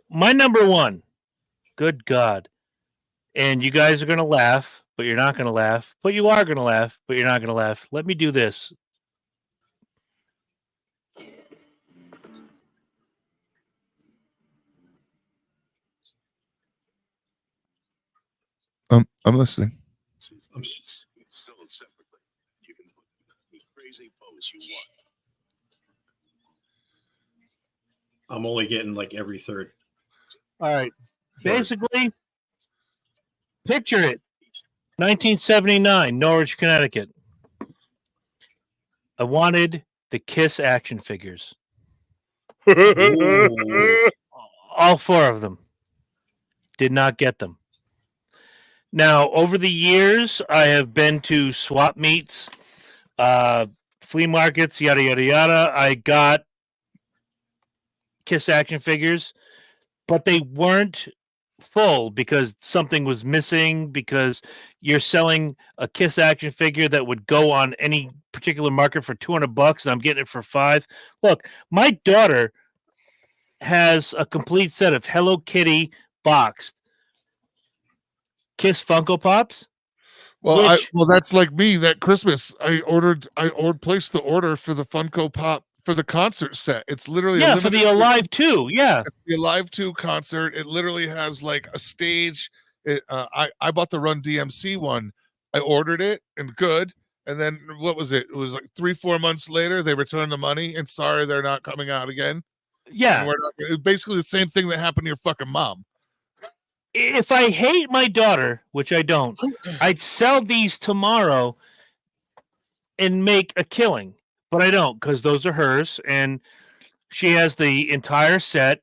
my number one, good God, and you guys are gonna laugh, but you're not gonna laugh. But you are gonna laugh, but you're not gonna laugh. Let me do this. I'm listening. I'm sold separately. You can put any crazy pose you want. I'm only getting like every third. All right. Basically, picture it. 1979, Norwich, Connecticut. I wanted the Kiss action figures. Ooh. All 4 of them. Did not get them. Now, over the years, I have been to swap meets, flea markets, yada, yada, yada. I got Kiss action figures, but they weren't full because something was missing, because you're selling a Kiss action figure that would go on any particular market for $200 and I'm getting it for $5. Look, my daughter has a complete set of Hello Kitty boxed Kiss Funko Pops. Well, Which- well, that's like me. That Christmas, I placed the order for the Funko Pop for the concert set. It's literally Yeah, for the Alive 2. Yeah. the Alive 2 concert. It literally has like a stage. I bought the Run DMC one. I ordered it and good. And then what was it? It was like 3-4 months later, they returned the money and sorry, they're not coming out again. Yeah. And we're not, it's basically the same thing that happened to your fucking mom. If I hate my daughter, which I don't, I'd sell these tomorrow and make a killing. But I don't, because those are hers. And she has the entire set,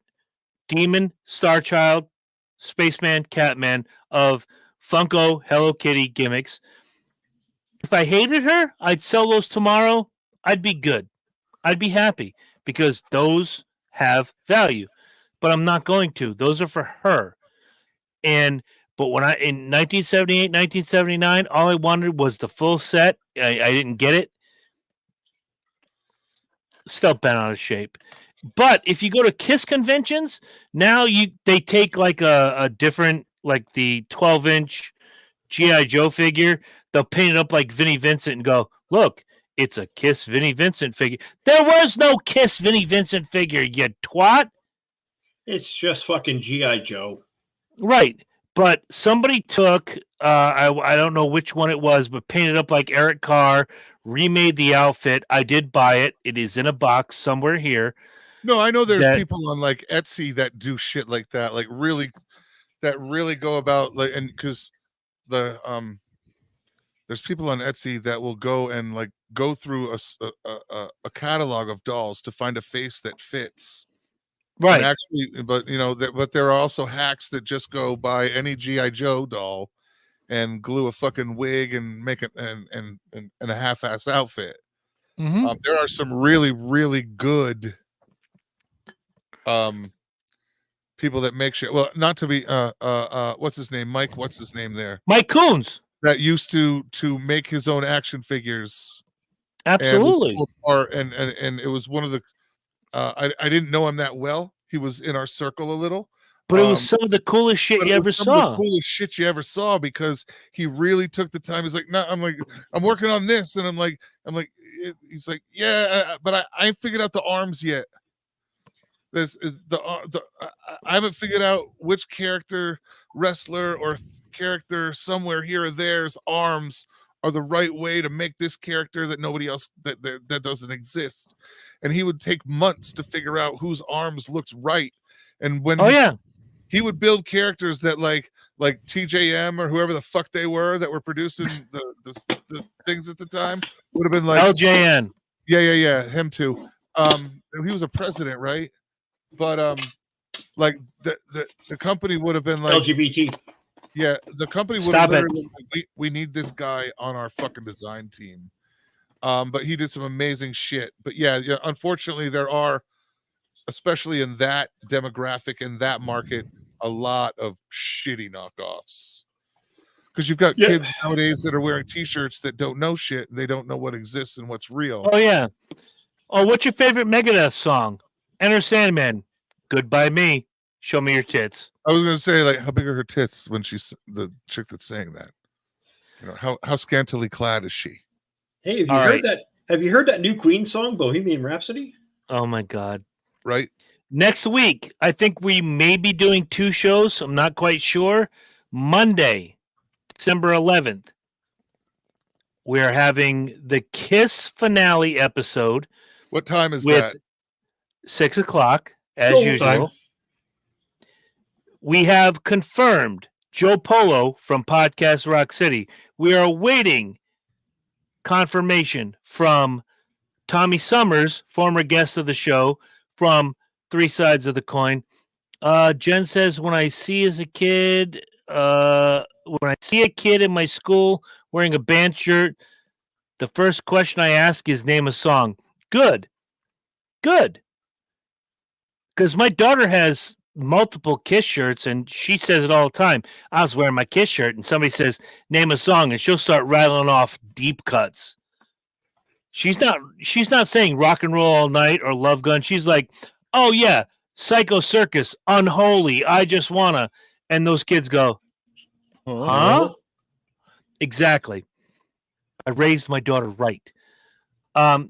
Demon, Starchild, Spaceman, Catman, of Funko Hello Kitty gimmicks. If I hated her, I'd sell those tomorrow. I'd be good. I'd be happy because those have value. But I'm not going to. Those are for her. But when in 1978, 1979, all I wanted was the full set. I didn't get it. Still bent out of shape. But if you go to Kiss conventions, now they take like a different, like the 12-inch G.I. Joe figure. They'll paint it up like Vinnie Vincent and go, look, it's a Kiss Vinnie Vincent figure. There was no Kiss Vinnie Vincent figure, you twat. It's just fucking G.I. Joe. Right. But somebody took, I don't know which one it was, but painted up like Eric Carr, remade the outfit. I did buy it. It is in a box somewhere here. No, I know there's people on like Etsy that do shit like that, like really go about like, and because the there's people on Etsy that will go and like go through a catalog of dolls to find a face that fits. Right. And actually, but you know, but there are also hacks that just go buy any G.I. Joe doll and glue a fucking wig and make it and a half-ass outfit. Mm-hmm. There are some really, really good people that make shit. Well, not to be what's his name? Mike, what's his name there? Mike Coons. That used to make his own action figures. Absolutely. And it was one of the I didn't know him that well. He was in our circle a little, But it was some of the coolest shit but you it ever was some of saw. the coolest shit you ever saw because he really took the time. He's like, no, I'm working on this, and I'm like, he's like, yeah, but I ain't figured out the arms yet. This is I haven't figured out which character, wrestler, or character somewhere here or there's arms are the right way to make this character that nobody else that doesn't exist. And he would take months to figure out whose arms looked right. And when he would build characters that like TJM or whoever the fuck they were that were producing the things at the time would have been like LJN. Yeah, him too. He was a president, right? But like the company would have been like LGBT. Yeah, the company would have literally been like, we need this guy on our fucking design team. But he did some amazing shit. But yeah, unfortunately there are, especially in that demographic, in that market, a lot of shitty knockoffs. Because you've got kids nowadays that are wearing t-shirts that don't know shit and they don't know what exists and what's real. Oh yeah. Oh, what's your favorite Megadeth song? Enter Sandman. Goodbye Me. Show me your tits. I was gonna say, like, how big are her tits when she's the chick that's saying that? You know, how scantily clad is she? Hey, have you heard that? Have you heard that new Queen song, Bohemian Rhapsody? Oh my God. Right. Next week, I think we may be doing 2 shows. I'm not quite sure. Monday, December 11th, we're having the Kiss finale episode. What time is that? 6 o'clock, as usual. Time. We have confirmed Joe Polo from Podcast Rock City. We are awaiting confirmation from Tommy Summers, former guest of the show, from Three Sides of the Coin. Jen says, when I see a kid in my school wearing a band shirt, the first question I ask is name a song. Good. Because my daughter has multiple Kiss shirts and she says it all the time. I was wearing my Kiss shirt and somebody says name a song and she'll start rattling off deep cuts. She's not saying Rock and Roll All Night or Love Gun. She's like, oh yeah, Psycho Circus, Unholy, I Just Wanna. And those kids go, huh? Exactly. I raised my daughter right.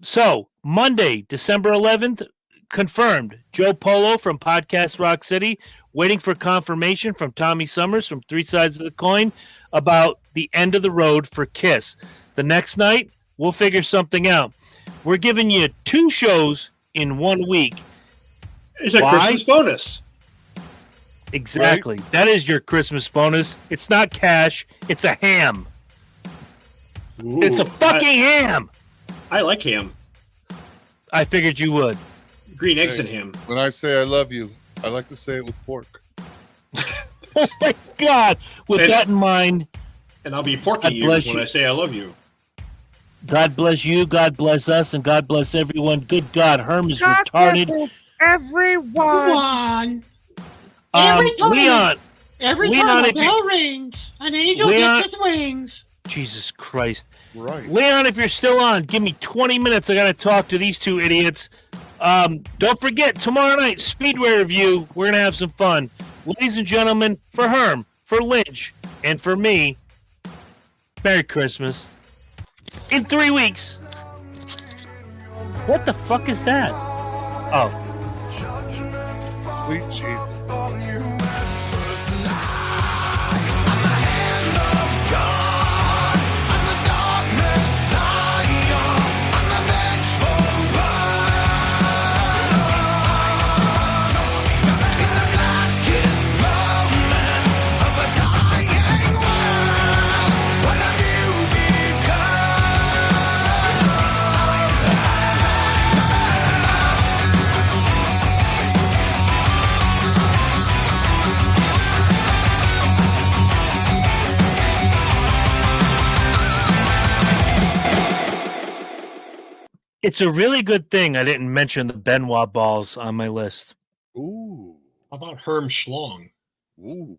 So Monday, December 11th, confirmed. Joe Polo from Podcast Rock City, waiting for confirmation from Tommy Summers from Three Sides of the Coin about the end of the road for Kiss. The next night, we'll figure something out. We're giving you 2 shows in 1 week. It's a Christmas bonus. Exactly. Right? That is your Christmas bonus. It's not cash. It's a ham. Ooh, it's a fucking ham. I like ham. I figured you would. Green eggs and ham. When I say I love you, I like to say it with pork. Oh my God. With that in mind. And I'll be porking you when I say I love you. God bless you, God bless us, and God bless everyone. Good God, Herm is retarded. Bless everyone. Leon. Every Leon, time a bell rings, an angel gets his wings. Jesus Christ. Right. Leon, if you're still on, give me 20 minutes. I got to talk to these 2 idiots. Don't forget, tomorrow night, Speedway Review. We're going to have some fun. Ladies and gentlemen, for Herm, for Lynch, and for me, Merry Christmas. In 3 weeks. What the fuck is that? Oh. Sweet Jesus. It's a really good thing I didn't mention the Benoit balls on my list. Ooh. How about Herm Schlong? Ooh.